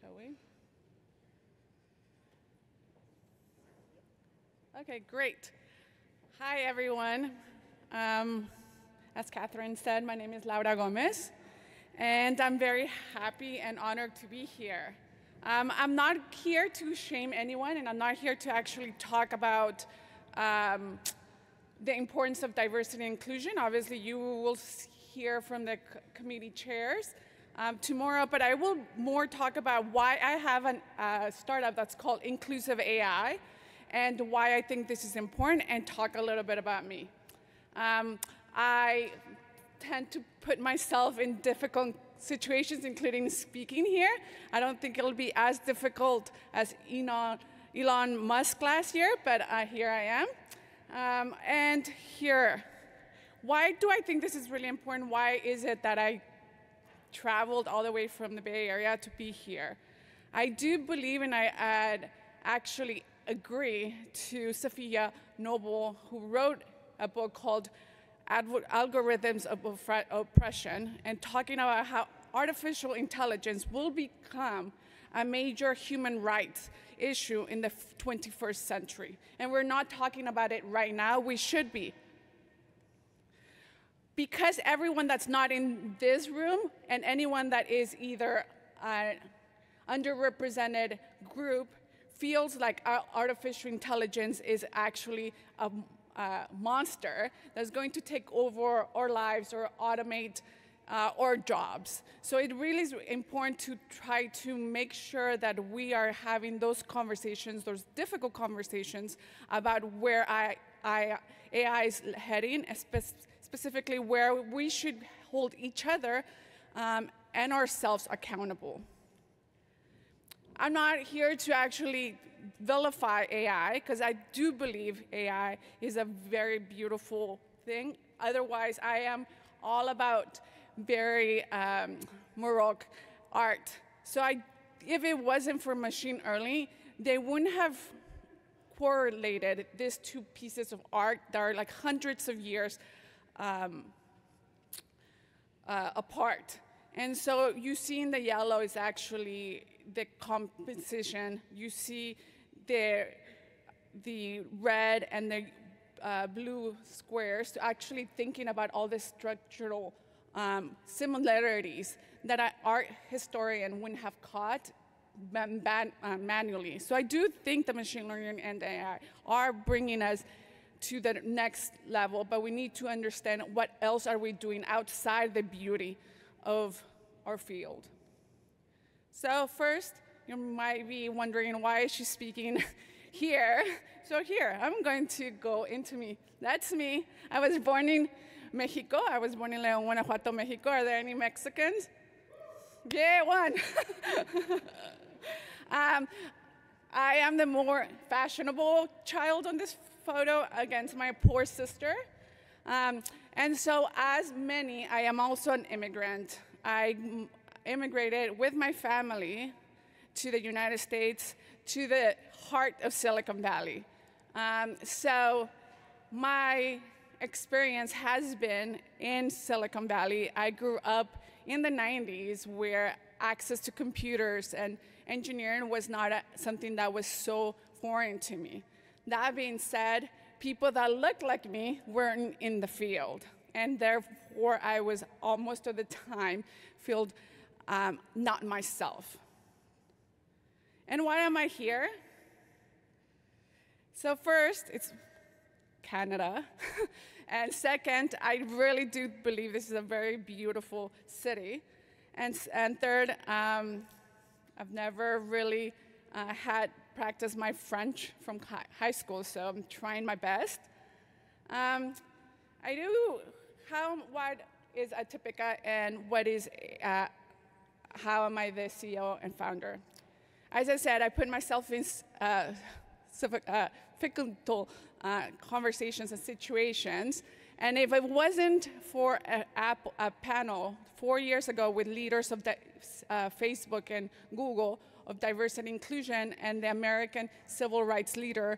showing. Okay, great. Hi, everyone. As Catherine said, my name is Laura Gomez, and I'm very happy and honored to be here. I'm not here to shame anyone, and I'm not here to actually talk about the importance of diversity and inclusion. Obviously, you will hear from the committee chairs tomorrow, but I will more talk about why I have a startup that's called Inclusive AI, and why I think this is important, and talk a little bit about me. I tend to put myself in difficult situations, including speaking here. I don't think it'll be as difficult as Elon Musk last year, but here I am. And here, why do I think this is really important? Why is it that I traveled all the way from the Bay Area to be here? I do believe, and I actually agree to Sophia Noble, who wrote a book called Algorithms of Oppression, and talking about how artificial intelligence will become a major human rights issue in the 21st century. And we're not talking about it right now. We should be. Because everyone that's not in this room and anyone that is either an underrepresented group feels like artificial intelligence is actually a monster that's going to take over our lives or automate our jobs. So it really is important to try to make sure that we are having those conversations, those difficult conversations about where AI is heading, specifically where we should hold each other and ourselves accountable. I'm not here to actually vilify AI, because I do believe AI is a very beautiful thing. Otherwise, I am all about very Baroque art. So I if it wasn't for machine learning, they wouldn't have correlated these two pieces of art that are like hundreds of years apart. And so you see in the yellow is actually the composition. You see the red and the blue squares to actually thinking about all the structural similarities that an art historian wouldn't have caught manually. So I do think the machine learning and AI are bringing us to the next level, but we need to understand what else are we doing outside the beauty of our field. So first, you might be wondering, why is she speaking here? So here, I'm going to go into me. That's me. I was born in Mexico. I was born in León, Guanajuato, Mexico. Are there any Mexicans? Yeah, one. I am the more fashionable child on this photo against my poor sister. And so as many, I am also an immigrant. I immigrated with my family to the United States, to the heart of Silicon Valley. So my experience has been in Silicon Valley. I grew up in the 90s where access to computers and engineering was not something that was so foreign to me. That being said, people that looked like me weren't in the field, and therefore I was almost of the time felt not myself. And why am I here? So first, it's Canada. And second, I really do believe this is a very beautiful city. And third, I've never really had practiced my French from high school, so I'm trying my best. What is Atypica and what is, how am I the CEO and founder? As I said, I put myself in difficult conversations and situations, and if it wasn't for a panel 4 years ago with leaders of Facebook and Google of diversity and inclusion and the American civil rights leader,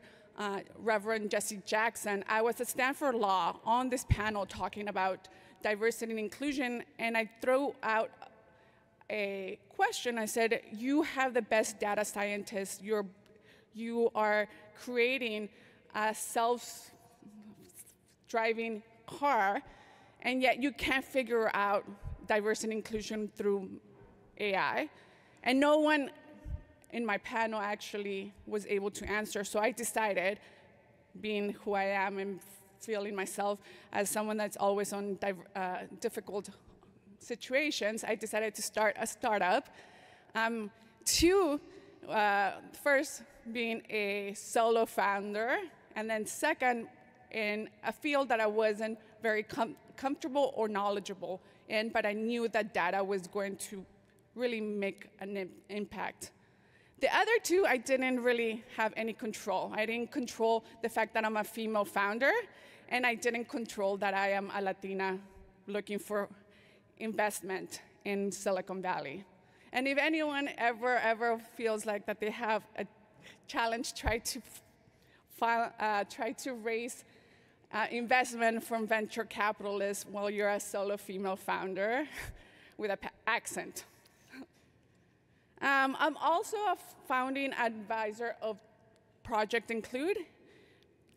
Reverend Jesse Jackson, I was at Stanford Law on this panel talking about diversity and inclusion, and I threw out a question. I said, you have the best data scientists. You are creating a self-driving car, and yet you can't figure out diversity and inclusion through AI. And no one in my panel actually was able to answer. So I decided, being who I am and feeling myself as someone that's always on difficult situations, I decided to start a startup. First, being a solo founder, and then second, in a field that I wasn't very comfortable or knowledgeable in, but I knew that data was going to really make an impact. The other two, I didn't really have any control. I didn't control the fact that I'm a female founder, and I didn't control that I am a Latina looking for investment in Silicon Valley. And if anyone ever feels like that they have a challenge, try to raise investment from venture capitalists while you're a solo female founder with an accent. I'm also a founding advisor of Project Include.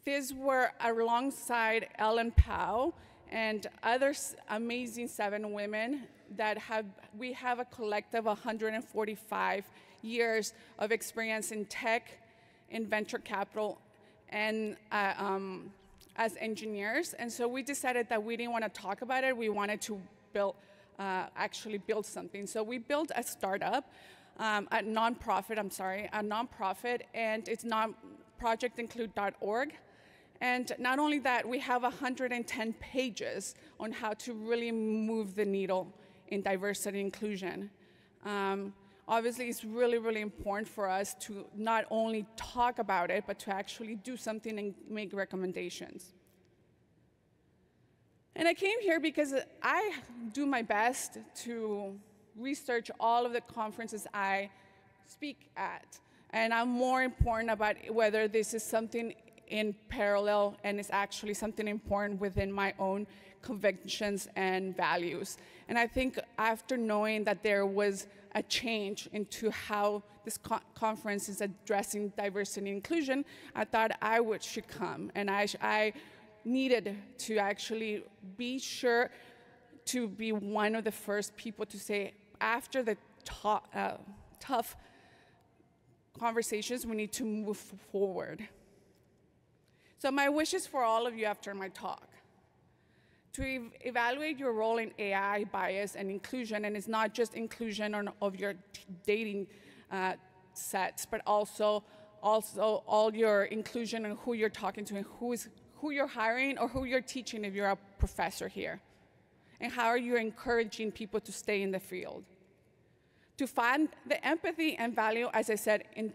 These were alongside Ellen Powell and other amazing 7 women that we have a collective 145 years of experience in tech, in venture capital, and as engineers. And so we decided that we didn't want to talk about it. We wanted to actually build something. So we built a startup, a nonprofit, and it's projectinclude.org. And not only that, we have 110 pages on how to really move the needle in diversity and inclusion. Obviously, it's really, really important for us to not only talk about it, but to actually do something and make recommendations. And I came here because I do my best to research all of the conferences I speak at. And I'm more important about whether this is something in parallel and is actually something important within my own convictions and values. And I think after knowing that there was a change into how this conference is addressing diversity and inclusion, I thought should come. And I needed to actually be sure to be one of the first people to say, after the tough conversations, we need to move forward. So my wish is for all of you after my talk to evaluate your role in AI bias and inclusion, and it's not just inclusion of your dating sets, but also all your inclusion and who you're talking to and who you're hiring or who you're teaching if you're a professor here. And how are you encouraging people to stay in the field? To find the empathy and value, as I said, in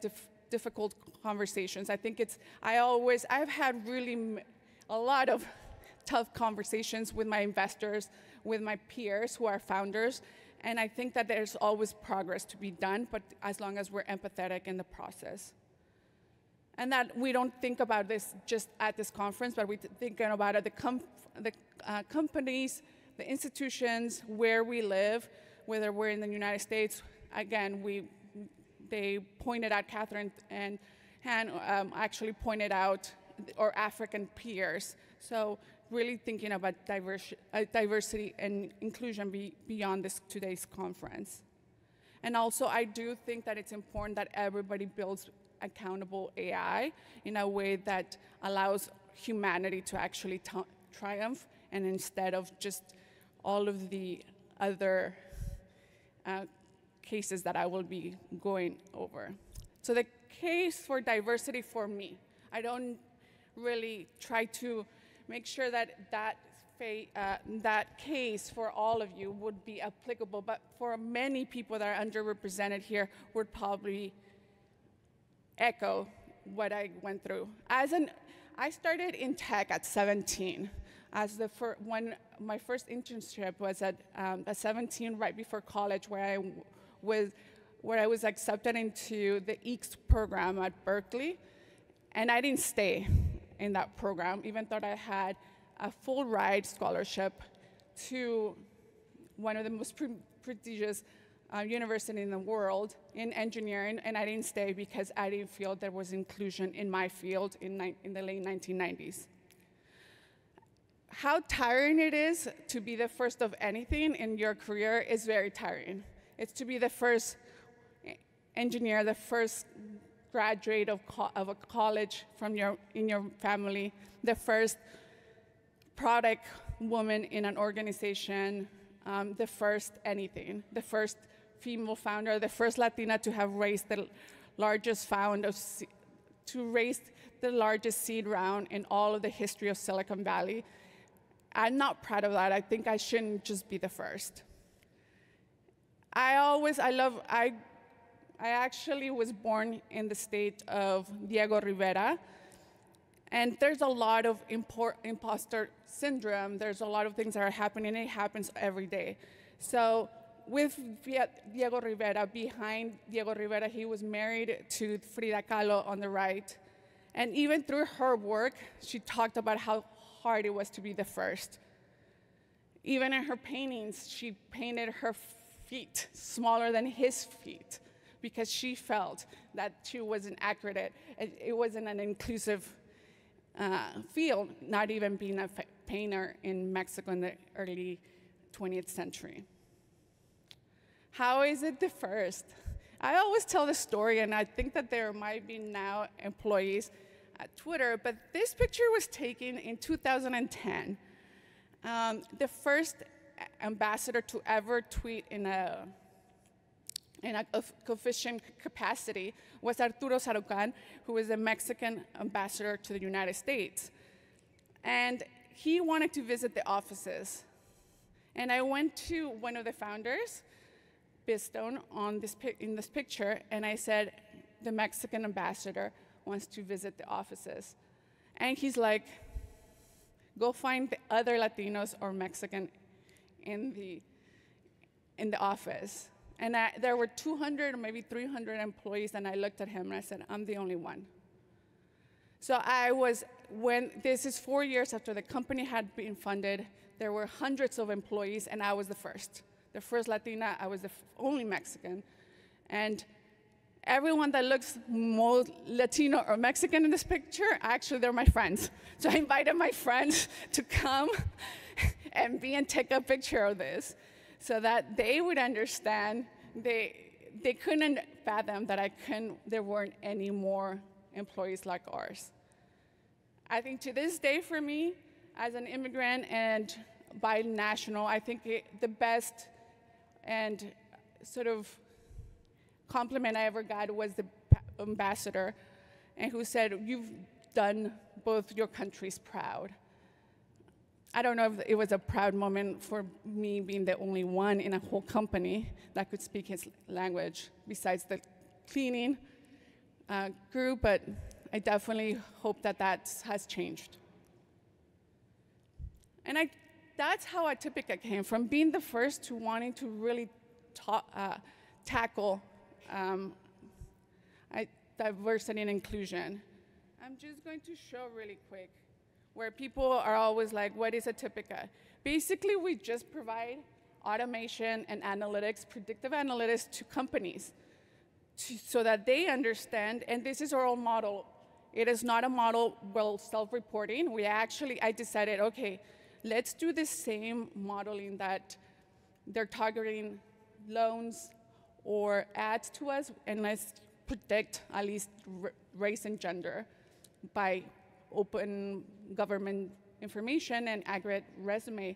difficult conversations. I think I've had really a lot of tough conversations with my investors, with my peers who are founders, and I think that there's always progress to be done, but as long as we're empathetic in the process. And that we don't think about this just at this conference, but we're thinking about it, the companies, the institutions, where we live, whether we're in the United States. Again, they pointed out, Catherine and Han actually pointed out our African peers. So really thinking about diversity and inclusion beyond today's conference. And also, I do think that it's important that everybody builds accountable AI in a way that allows humanity to actually triumph, and instead of just all of the other cases that I will be going over. So the case for diversity for me, I don't really try to make sure that that case for all of you would be applicable, but for many people that are underrepresented here would probably echo what I went through. I started in tech at 17. My first internship was at 17, right before college, where I was accepted into the EECS program at Berkeley, and I didn't stay in that program, even though I had a full ride scholarship to one of the most prestigious university in the world in engineering, and I didn't stay because I didn't feel there was inclusion in my field in the late 1990s. How tiring it is to be the first of anything in your career is very tiring. It's to be the first engineer, the first graduate of a college in your family, the first product woman in an organization, the first anything, the first female founder, the first Latina to have raised the largest largest seed round in all of the history of Silicon Valley. I'm not proud of that. I think I shouldn't just be the first. I actually was born in the state of Diego Rivera, and there's a lot of imposter syndrome. There's a lot of things that are happening, and it happens every day. So with Diego Rivera, behind Diego Rivera, he was married to Frida Kahlo on the right. And even through her work, she talked about how hard it was to be the first. Even in her paintings, she painted her feet smaller than his feet because she felt that she wasn't accurate. It wasn't an inclusive field, not even being a painter in Mexico in the early 20th century. How is it the first? I always tell the story, and I think that there might be now employees at Twitter, but this picture was taken in 2010. The first ambassador to ever tweet in a official capacity was Arturo Sarucán, who was a Mexican ambassador to the United States. And he wanted to visit the offices. And I went to one of the founders, Bistone, in this picture, and I said, the Mexican ambassador wants to visit the offices. And he's like, go find the other Latinos or Mexican in the office. And there were 200 or maybe 300 employees, and I looked at him and I said, I'm the only one. So this is 4 years after the company had been funded, there were hundreds of employees, and I was the first Latina, I was the only Mexican. And everyone that looks more Latino or Mexican in this picture, actually they're my friends. So I invited my friends to come and take a picture of this so that they would understand. They couldn't fathom that there weren't any more employees like ours. I think to this day for me, as an immigrant and binational, I think the best and sort of compliment I ever got was the ambassador, and who said, you've done both your countries proud. I don't know if it was a proud moment for me being the only one in a whole company that could speak his language besides the cleaning group, but I definitely hope that has changed. And that's how Atypica came, from being the first to wanting to really tackle diversity and inclusion. I'm just going to show really quick where people are always like, what is Atypica? Basically, we just provide automation and analytics, predictive analytics to companies so that they understand, and this is our own model. It is not a model, self-reporting. I decided, okay, let's do the same modeling that they're targeting loans or ads to us, and let's predict at least race and gender by open government information and accurate resume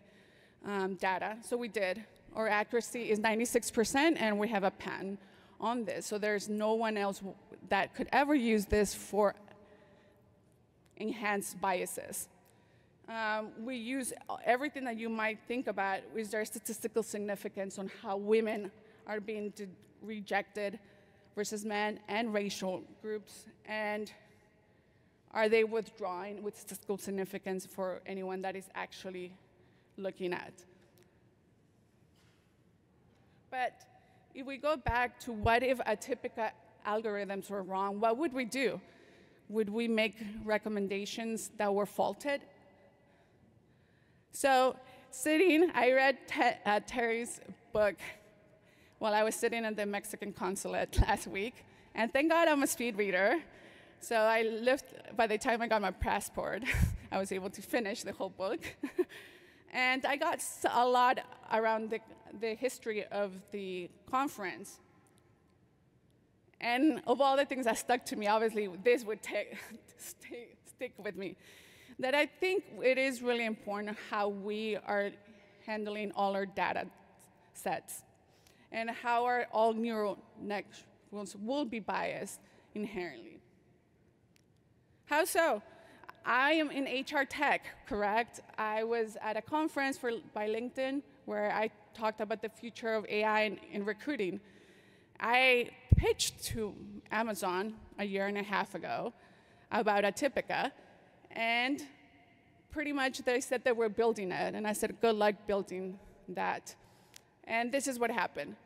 data. So we did. Our accuracy is 96%, and we have a patent on this. So there's no one else that could ever use this for enhanced biases. We use everything that you might think about. Is there statistical significance on how women are being rejected versus men and racial groups? And are they withdrawing with statistical significance for anyone that is actually looking at? But if we go back to what if Atypica algorithms were wrong, what would we do? Would we make recommendations that were faulted? So I read Terry's book while I was sitting at the Mexican consulate last week, and thank God I'm a speed reader. So by the time I got my passport, I was able to finish the whole book. And I got a lot around the history of the conference. And of all the things that stuck to me, obviously, this would stick with me. That I think it is really important how we are handling all our data sets and how all neural networks will be biased inherently. How so? I am in HR tech, correct? I was at a conference by LinkedIn where I talked about the future of AI in recruiting. I pitched to Amazon a year and a half ago about Atypica, and pretty much they said they were building it, and I said, good luck building that. And this is what happened.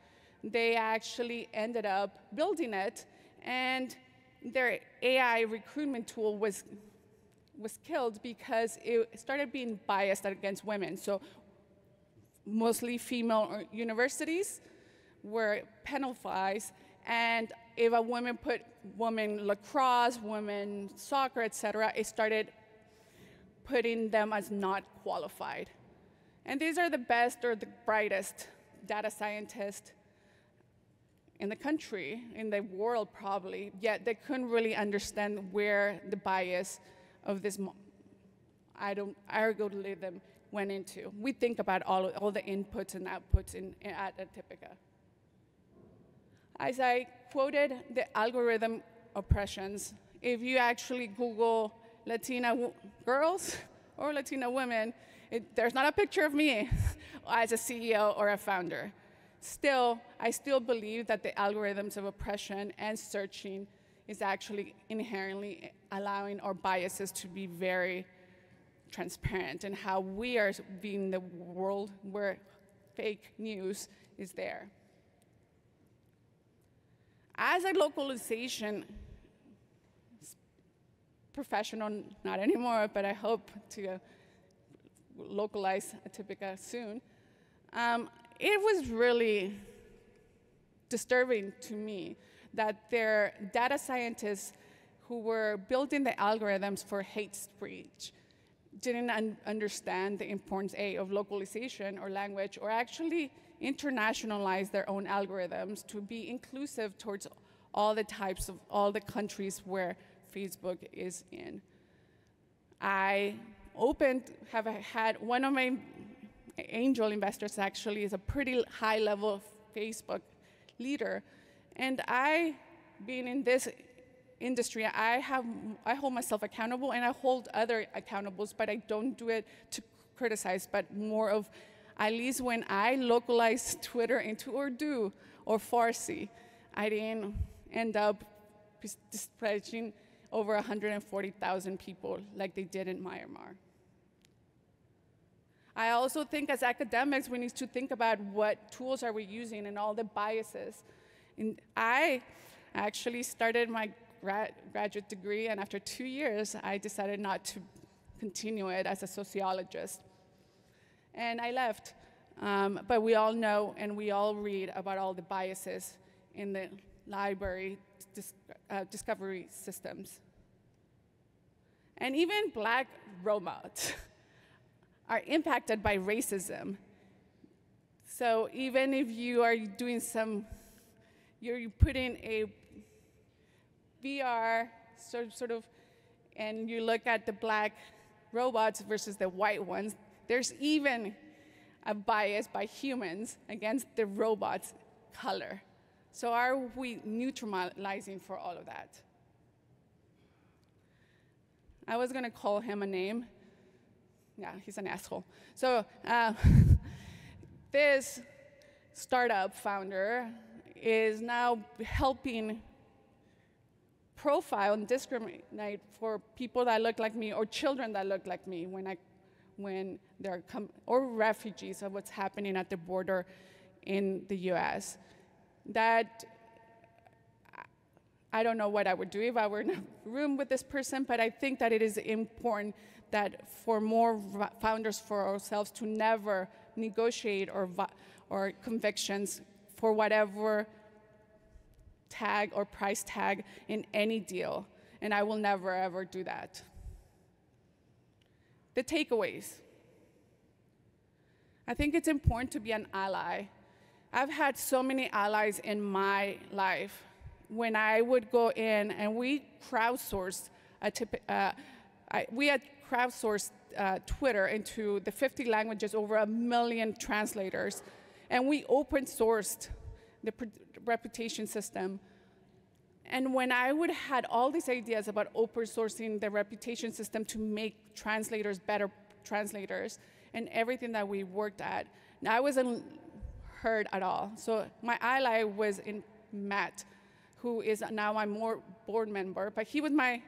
They actually ended up building it, and their AI recruitment tool was killed because it started being biased against women. So mostly female universities were penalized, and if a woman put women lacrosse, women soccer, et cetera, it started putting them as not qualified. And these are the best or the brightest data scientists in the country, in the world probably, yet they couldn't really understand where the bias of this algorithm went into. We think about all the inputs and outputs at Atypica. As I quoted the algorithm oppressions, if you actually Google Latina girls or Latina women, there's not a picture of me as a CEO or a founder. Still, I still believe that the algorithms of oppression and searching is actually inherently allowing our biases to be very transparent and how we are being the world where fake news is there. As a localization professional, not anymore, but I hope to localize Atypica soon, it was really disturbing to me that their data scientists who were building the algorithms for hate speech didn't understand the importance, of localization or language, or actually internationalize their own algorithms to be inclusive towards all the types of all the countries where Facebook is in. I have had one of my angel investors actually is a pretty high-level Facebook leader, and being in this industry, I hold myself accountable and I hold other accountables, but I don't do it to criticize, but more of, at least when I localized Twitter into Urdu or Farsi, I didn't end up dispatching over 140,000 people like they did in Myanmar. I also think as academics, we need to think about what tools are we using and all the biases. And I actually started my graduate degree, and after 2 years, I decided not to continue it as a sociologist. And I left. But we all know and we all read about all the biases in the library discovery systems. And even black robots are impacted by racism. So even if you are doing you're putting a VR sort of, and you look at the black robots versus the white ones, there's even a bias by humans against the robot's color. So are we neutralizing for all of that? I was gonna call him a name. Yeah, he's an asshole. So this startup founder is now helping profile and discriminate for people that look like me or children that look like me when they're or refugees of what's happening at the border in the US. That I don't know what I would do if I were in a room with this person, but I think that it is important that for more founders for ourselves to never negotiate or convictions for whatever tag or price tag in any deal. And I will never, ever do that. The takeaways. I think it's important to be an ally. I've had so many allies in my life. When I would go in and we crowdsourced, Twitter into the 50 languages, over 1 million translators, and we open sourced the reputation system. And when I would had all these ideas about open sourcing the reputation system to make translators better translators and everything that we worked at, I wasn't heard at all. So my ally was in Matt, who is now my board member, but he was my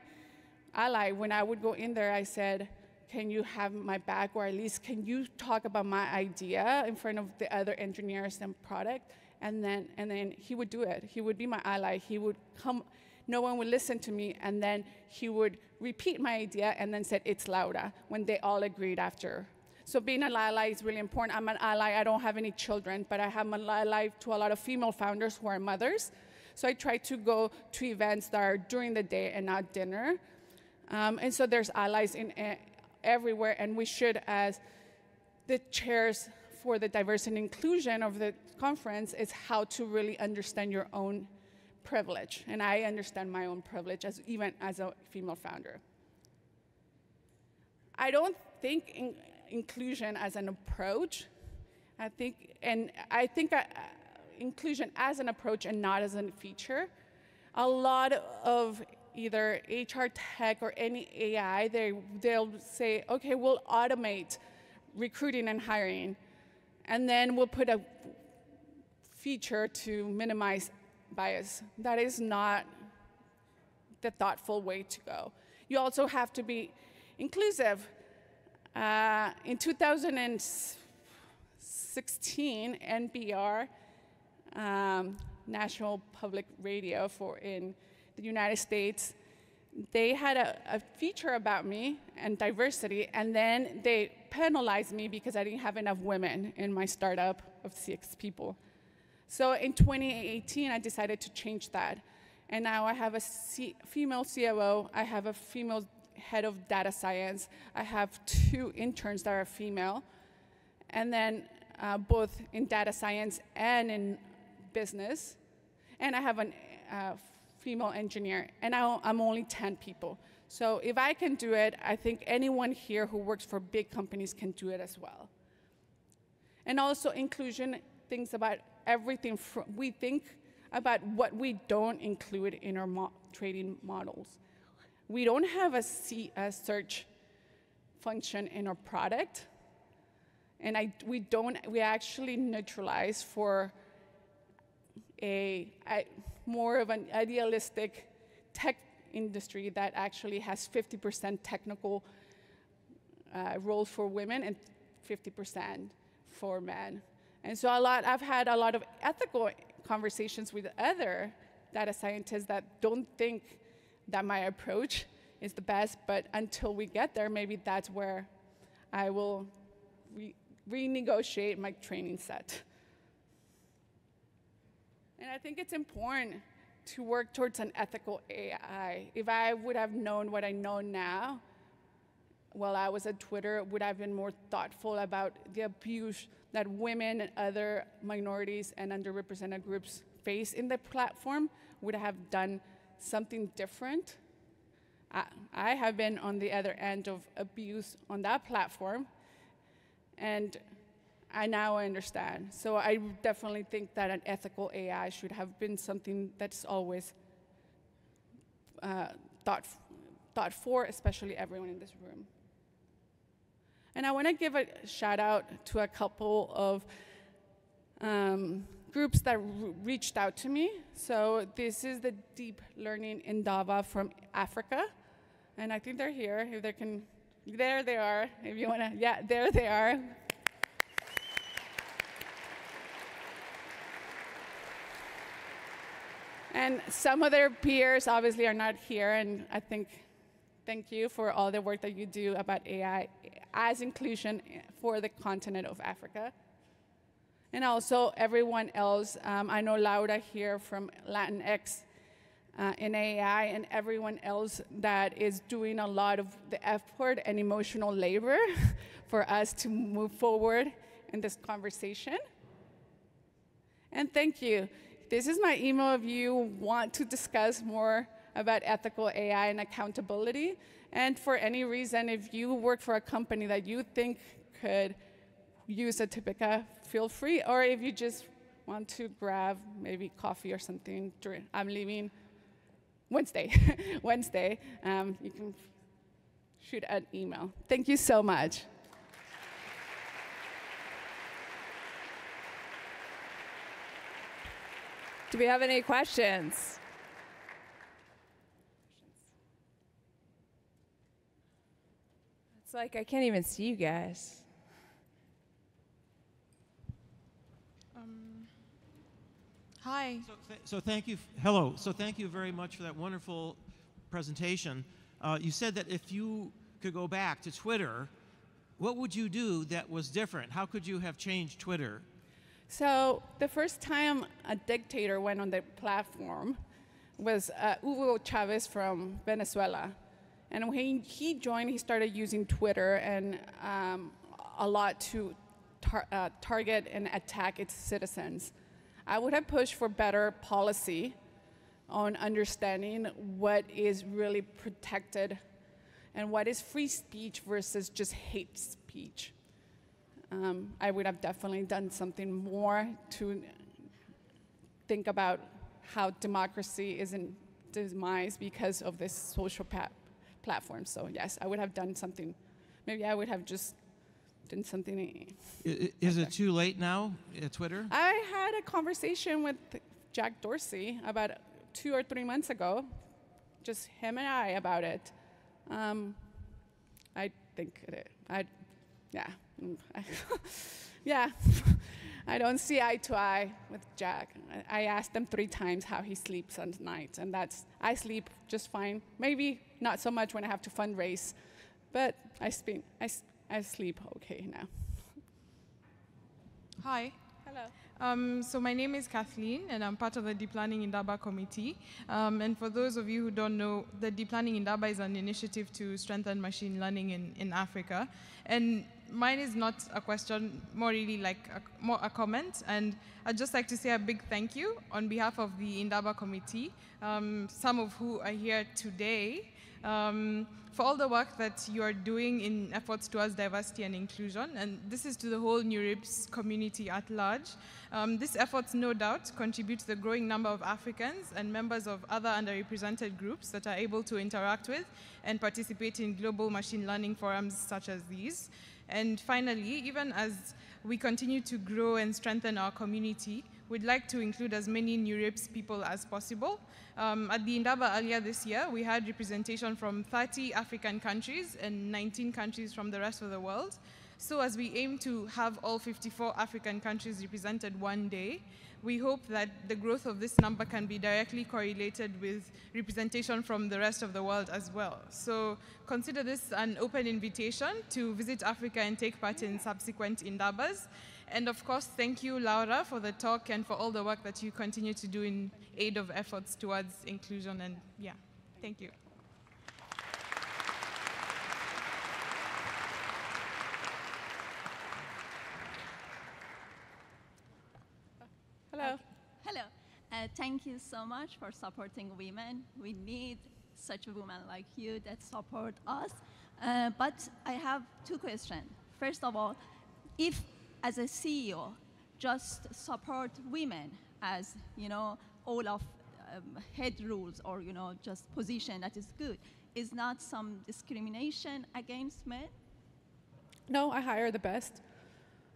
ally. When I would go in there, I said, can you have my back, or at least can you talk about my idea in front of the other engineers and product? And then he would do it. He would be my ally. He would come, no one would listen to me, and then he would repeat my idea and then said, it's Laura, when they all agreed after. So being an ally is really important. I'm an ally. I don't have any children, but I have an ally to a lot of female founders who are mothers. So I try to go to events that are during the day and not dinner. And so there's allies everywhere, and we should, as the chairs for the diversity and inclusion of the conference, is how to really understand your own privilege. And I understand my own privilege even as a female founder. I don't think inclusion as an approach. I think inclusion as an approach and not as a feature. A lot of either HR tech or any AI, they'll say, okay, we'll automate recruiting and hiring, and then we'll put a feature to minimize bias. That is not the thoughtful way to go. You also have to be inclusive. In 2016, NPR National Public Radio in the United States. They had a feature about me and diversity, and then they penalized me because I didn't have enough women in my startup of 6 people. So in 2018, I decided to change that. And now I have a female COO, I have a female head of data science, I have 2 interns that are female, and then both in data science and in business. And I have a female engineer, and I'm only 10 people. So if I can do it, I think anyone here who works for big companies can do it as well. And also inclusion thinks about everything. We think about what we don't include in our trading models. We don't have a search function in our product, and we actually neutralize for a more of an idealistic tech industry that actually has 50% technical roles for women and 50% for men. And so I've had a lot of ethical conversations with other data scientists that don't think that my approach is the best, but until we get there, maybe that's where I will renegotiate my training set. And I think it's important to work towards an ethical AI. If I would have known what I know now while I was at Twitter, would have been more thoughtful about the abuse that women and other minorities and underrepresented groups face in the platform, would have done something different. I have been on the other end of abuse on that platform, and now I understand. So I definitely think that an ethical AI should have been something that's always thought for, especially everyone in this room. And I want to give a shout out to a couple of groups that reached out to me. So this is the Deep Learning Indaba from Africa. And I think they're here, if they can, there they are, if you want to, yeah, there they are. And some of their peers obviously are not here, and I think, thank you for all the work that you do about AI as inclusion for the continent of Africa. And also everyone else, I know Laura here from Latinx in AI, and everyone else that is doing a lot of the effort and emotional labor for us to move forward in this conversation. And thank you. This is my email if you want to discuss more about ethical AI and accountability. And for any reason, if you work for a company that you think could use a Typica, feel free. Or if you just want to grab maybe coffee or something, I'm leaving Wednesday. Wednesday, you can shoot an email. Thank you so much. Do we have any questions? It's like I can't even see you guys. Hi. So thank you. Hello. So thank you very much for that wonderful presentation. You said that if you could go back to Twitter, what would you do that was different? How could you have changed Twitter? So the first time a dictator went on the platform was Hugo Chavez from Venezuela. And when he joined, he started using Twitter and a lot to target and attack its citizens. I would have pushed for better policy on understanding what is really protected and what is free speech versus just hate speech. I would have definitely done something more to think about how democracy is in demise because of this social platform. So yes, I would have done something. Maybe I would have just done something. Is it too late now at Twitter? I had a conversation with Jack Dorsey about 2 or 3 months ago, just him and I about it. I think yeah. Yeah. I don't see eye to eye with Jack. I asked him 3 times how he sleeps at night, and I sleep just fine. Maybe not so much when I have to fundraise, but I sleep okay now. Hi. Hello. So my name is Kathleen, and I'm part of the Deep Learning Indaba committee. And for those of you who don't know, the Deep Learning Indaba is an initiative to strengthen machine learning in Africa. And mine is not a question, more really like more a comment. And I'd just like to say a big thank you on behalf of the Indaba committee, some of who are here today, for all the work that you are doing in efforts towards diversity and inclusion. And this is to the whole NeurIPS community at large. These efforts, no doubt, contribute to the growing number of Africans and members of other underrepresented groups that are able to interact with and participate in global machine learning forums such as these. And finally, even as we continue to grow and strengthen our community, we'd like to include as many NeurIPS people as possible. At the Indaba earlier this year, we had representation from 30 African countries and 19 countries from the rest of the world. So as we aim to have all 54 African countries represented one day, we hope that the growth of this number can be directly correlated with representation from the rest of the world as well. So consider this an open invitation to visit Africa and take part in subsequent Indabas. And of course, thank you, Laura, for the talk and for all the work that you continue to do in aid of efforts towards inclusion. And yeah, thank you. Hello. Hello. Thank you so much for supporting women. We need such a woman like you that support us. But I have 2 questions. First of all, if as a CEO just support women as all of head rules or just position that is good, is not some discrimination against men? No, I hire the best.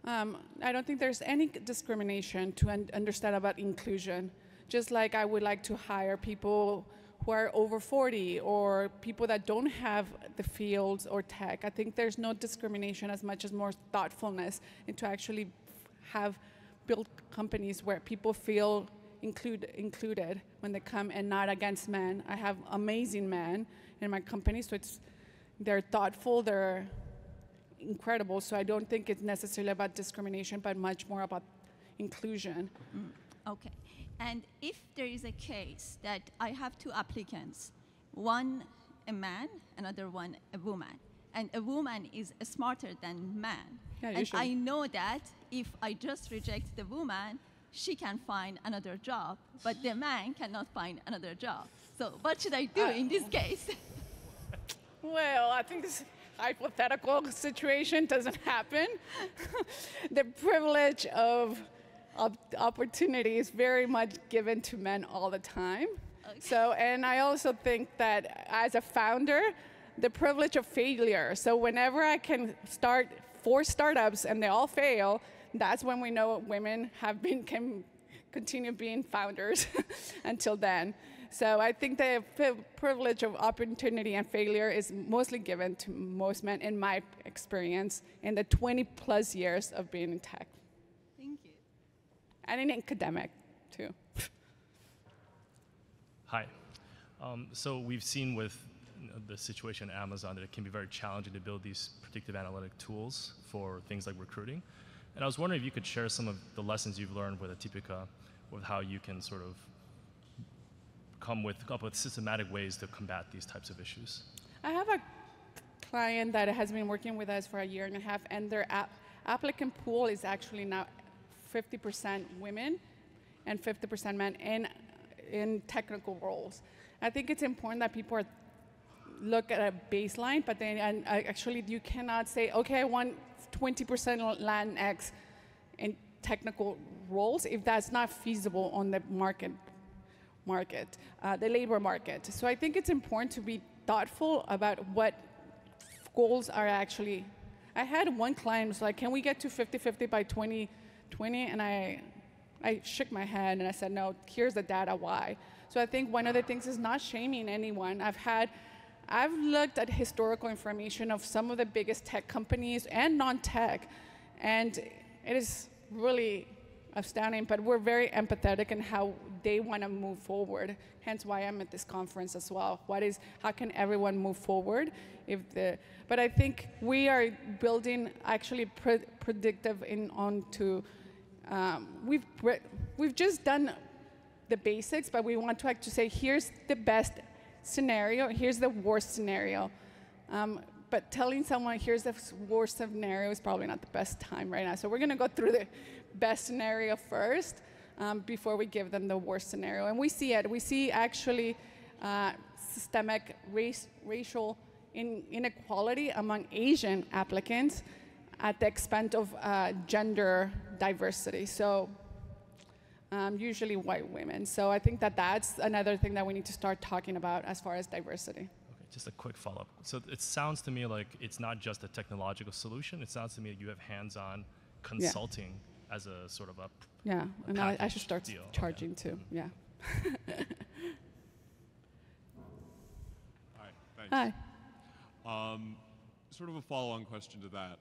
I don't think there's any discrimination to understand about inclusion. Just like I would like to hire people who are over 40 or people that don't have the fields or tech. I think there's no discrimination as much as more thoughtfulness into actually have built companies where people feel included when they come and not against men. I have amazing men in my company, so they're thoughtful, they're incredible, so I don't think it's necessarily about discrimination, but much more about inclusion. Okay. And if there is a case that I have 2 applicants, one a man, another one a woman, and a woman is smarter than man, and I know that if I just reject the woman, she can find another job, but the man cannot find another job. So what should I do in this case? Well, I think this hypothetical situation doesn't happen. The privilege of opportunity is very much given to men all the time. Okay. So, and I also think that as a founder, the privilege of failure. So whenever I can start 4 startups and they all fail, that's when we know women can continue being founders until then. So I think the privilege of opportunity and failure is mostly given to most men, in my experience, in the 20+ years of being in tech. Thank you. And in academic, too. Hi. So we've seen with the situation at Amazon that it can be very challenging to build these predictive analytic tools for things like recruiting. And I was wondering if you could share some of the lessons you've learned with Atypica, with how you can sort of come up with systematic ways to combat these types of issues. I have a client that has been working with us for a year and a half, and their applicant pool is actually now 50% women and 50% men in technical roles. I think it's important that people look at a baseline, but then actually you cannot say, okay, I want 20% Latinx in technical roles if that's not feasible on the the labor market. So I think it's important to be thoughtful about what goals are actually. I had one client who was like, can we get to 50-50 by 2020? And I shook my head and I said, no, here's the data why. So I think one of the things is not shaming anyone. I've looked at historical information of some of the biggest tech companies and non-tech, and it is really astounding, but we're very empathetic in how they want to move forward. Hence why I'm at this conference as well. How can everyone move forward? But I think we are building actually predictive onto, we've just done the basics, but we want to actually say, here's the best scenario, here's the worst scenario. But telling someone here's the worst scenario is probably not the best time right now. So we're going to go through the best scenario first before we give them the worst scenario. And we see it. We see actually systemic racial inequality among Asian applicants at the expense of gender diversity. So usually white women. So I think that's another thing that we need to start talking about as far as diversity. Just a quick follow-up. So it sounds to me like it's not just a technological solution. It sounds to me like you have hands-on consulting as a sort of a and I should start charging too. Yeah. Hi, thanks. Hi. Sort of a follow-on question to that.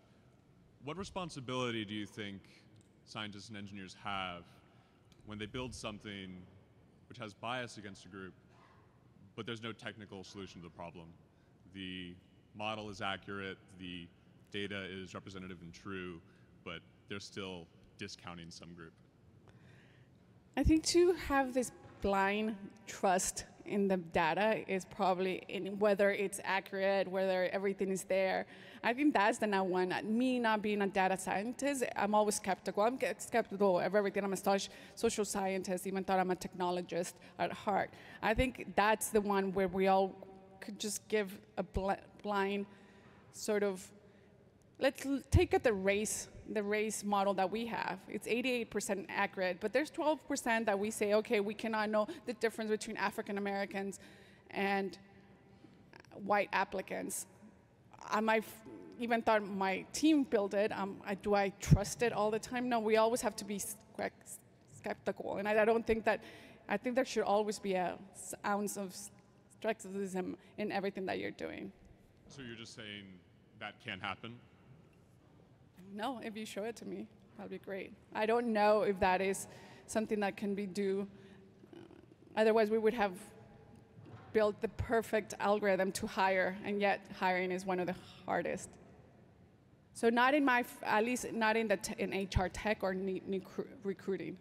What responsibility do you think scientists and engineers have when they build something which has bias against a group, but there's no technical solution to the problem? The model is accurate, the data is representative and true, but they're still discounting some group. I think to have this blind trust in the data is probably in whether it's accurate, whether everything is there. I think that's the now one. Me not being a data scientist, I'm always skeptical. I'm skeptical of everything. I'm a social scientist, even though I'm a technologist at heart. I think that's the one where we all could just give a blind sort of, let's take it the race model that we have. It's 88% accurate, but there's 12% that we say, okay, we cannot know the difference between African Americans and white applicants. I might even thought my team built it. Do I trust it all the time? No, we always have to be skeptical. And I don't think that, I think there should always be an ounce of skepticism in everything that you're doing. So you're just saying that can't happen? No, if you show it to me, that'd be great. I don't know if that is something that can be done. Otherwise, we would have built the perfect algorithm to hire, and yet hiring is one of the hardest. So not in my, at least not in HR tech or recruiting.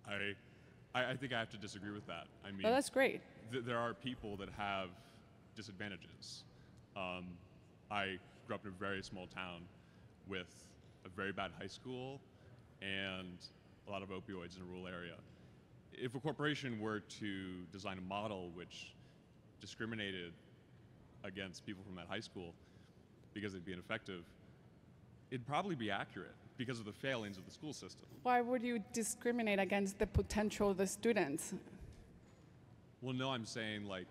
I think I have to disagree with that. I mean, oh, that's great. There are people that have disadvantages. I grew up in a very small town with a very bad high school and a lot of opioids in a rural area. If a corporation were to design a model which discriminated against people from that high school because it'd be ineffective, it'd probably be accurate because of the failings of the school system. Why would you discriminate against the potential of the students? Well, no, I'm saying like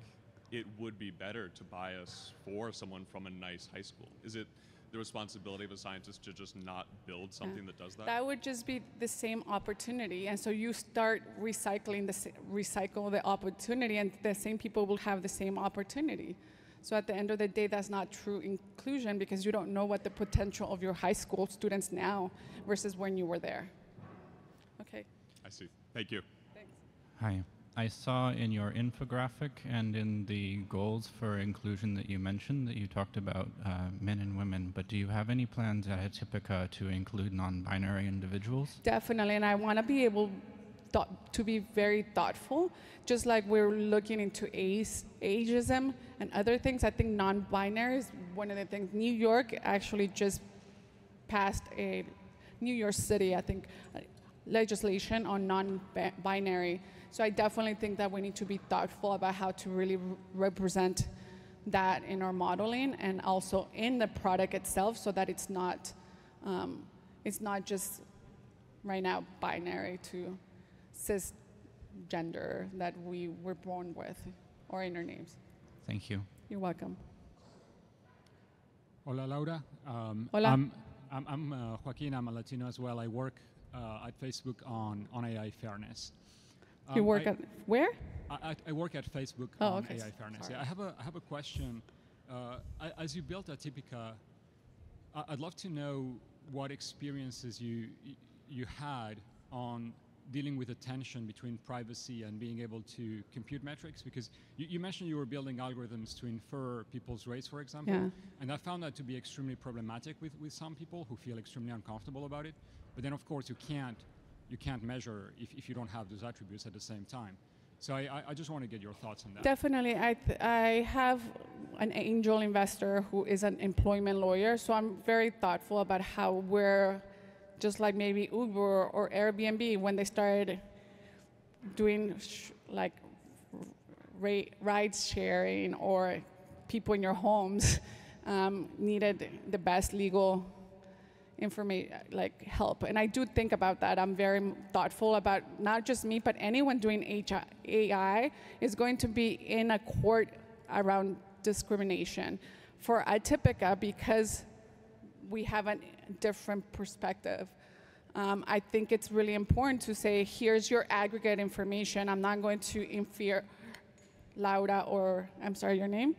it would be better to bias for someone from a nice high school. Is it the responsibility of a scientist to just not build something that does that? That would just be the same opportunity, and so you start recycle the opportunity, and the same people will have the same opportunity. So at the end of the day, that's not true inclusion because you don't know what the potential of your high school students now versus when you were there. Okay. I see. Thank you. Thanks. Hi. I saw in your infographic and in the goals for inclusion that you mentioned that you talked about men and women, but do you have any plans at Atypica to include non-binary individuals? Definitely, and I want to be able to be very thoughtful, just like we're looking into ageism and other things. I think non-binary is one of the things. New York actually just passed New York City, I think, legislation on non-binary. So I definitely think that we need to be thoughtful about how to really represent that in our modeling and also in the product itself, so that it's not just right now binary to cisgender that we were born with or in our names. Thank you. You're welcome. Hola, Laura. Hola. I'm Joaquin. I'm a Latino as well. I work at Facebook on AI fairness. You work at where? I work at Facebook on AI fairness. Yeah, I have a question. As you built Atypica, I'd love to know what experiences you had on dealing with the tension between privacy and being able to compute metrics, because you mentioned you were building algorithms to infer people's race, for example, and I found that to be extremely problematic with some people who feel extremely uncomfortable about it. But then, of course, you can't measure if you don't have those attributes at the same time. So I just want to get your thoughts on that. Definitely. I have an angel investor who is an employment lawyer, so I'm very thoughtful about how we're, just like maybe Uber or Airbnb, when they started doing like ride sharing, or people in your homes needed the best legal information, like help. And I do think about that. I'm very thoughtful about not just me, but anyone doing AI is going to be in a court around discrimination. For Atypica, because we have a different perspective, I think it's really important to say, here's your aggregate information. I'm not going to infer Laura, or I'm sorry, your name?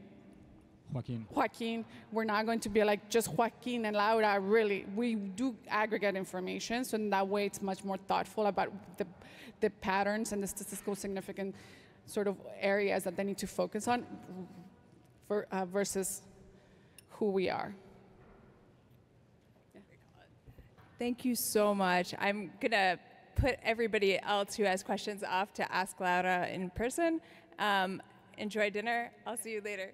Joaquin. We're not going to be like just Joaquin and Laura. Really, we do aggregate information, so in that way it's much more thoughtful about the patterns and the statistical significant sort of areas that they need to focus on versus who we are. Thank you so much. I'm going to put everybody else who has questions off to ask Laura in person. Enjoy dinner. I'll see you later.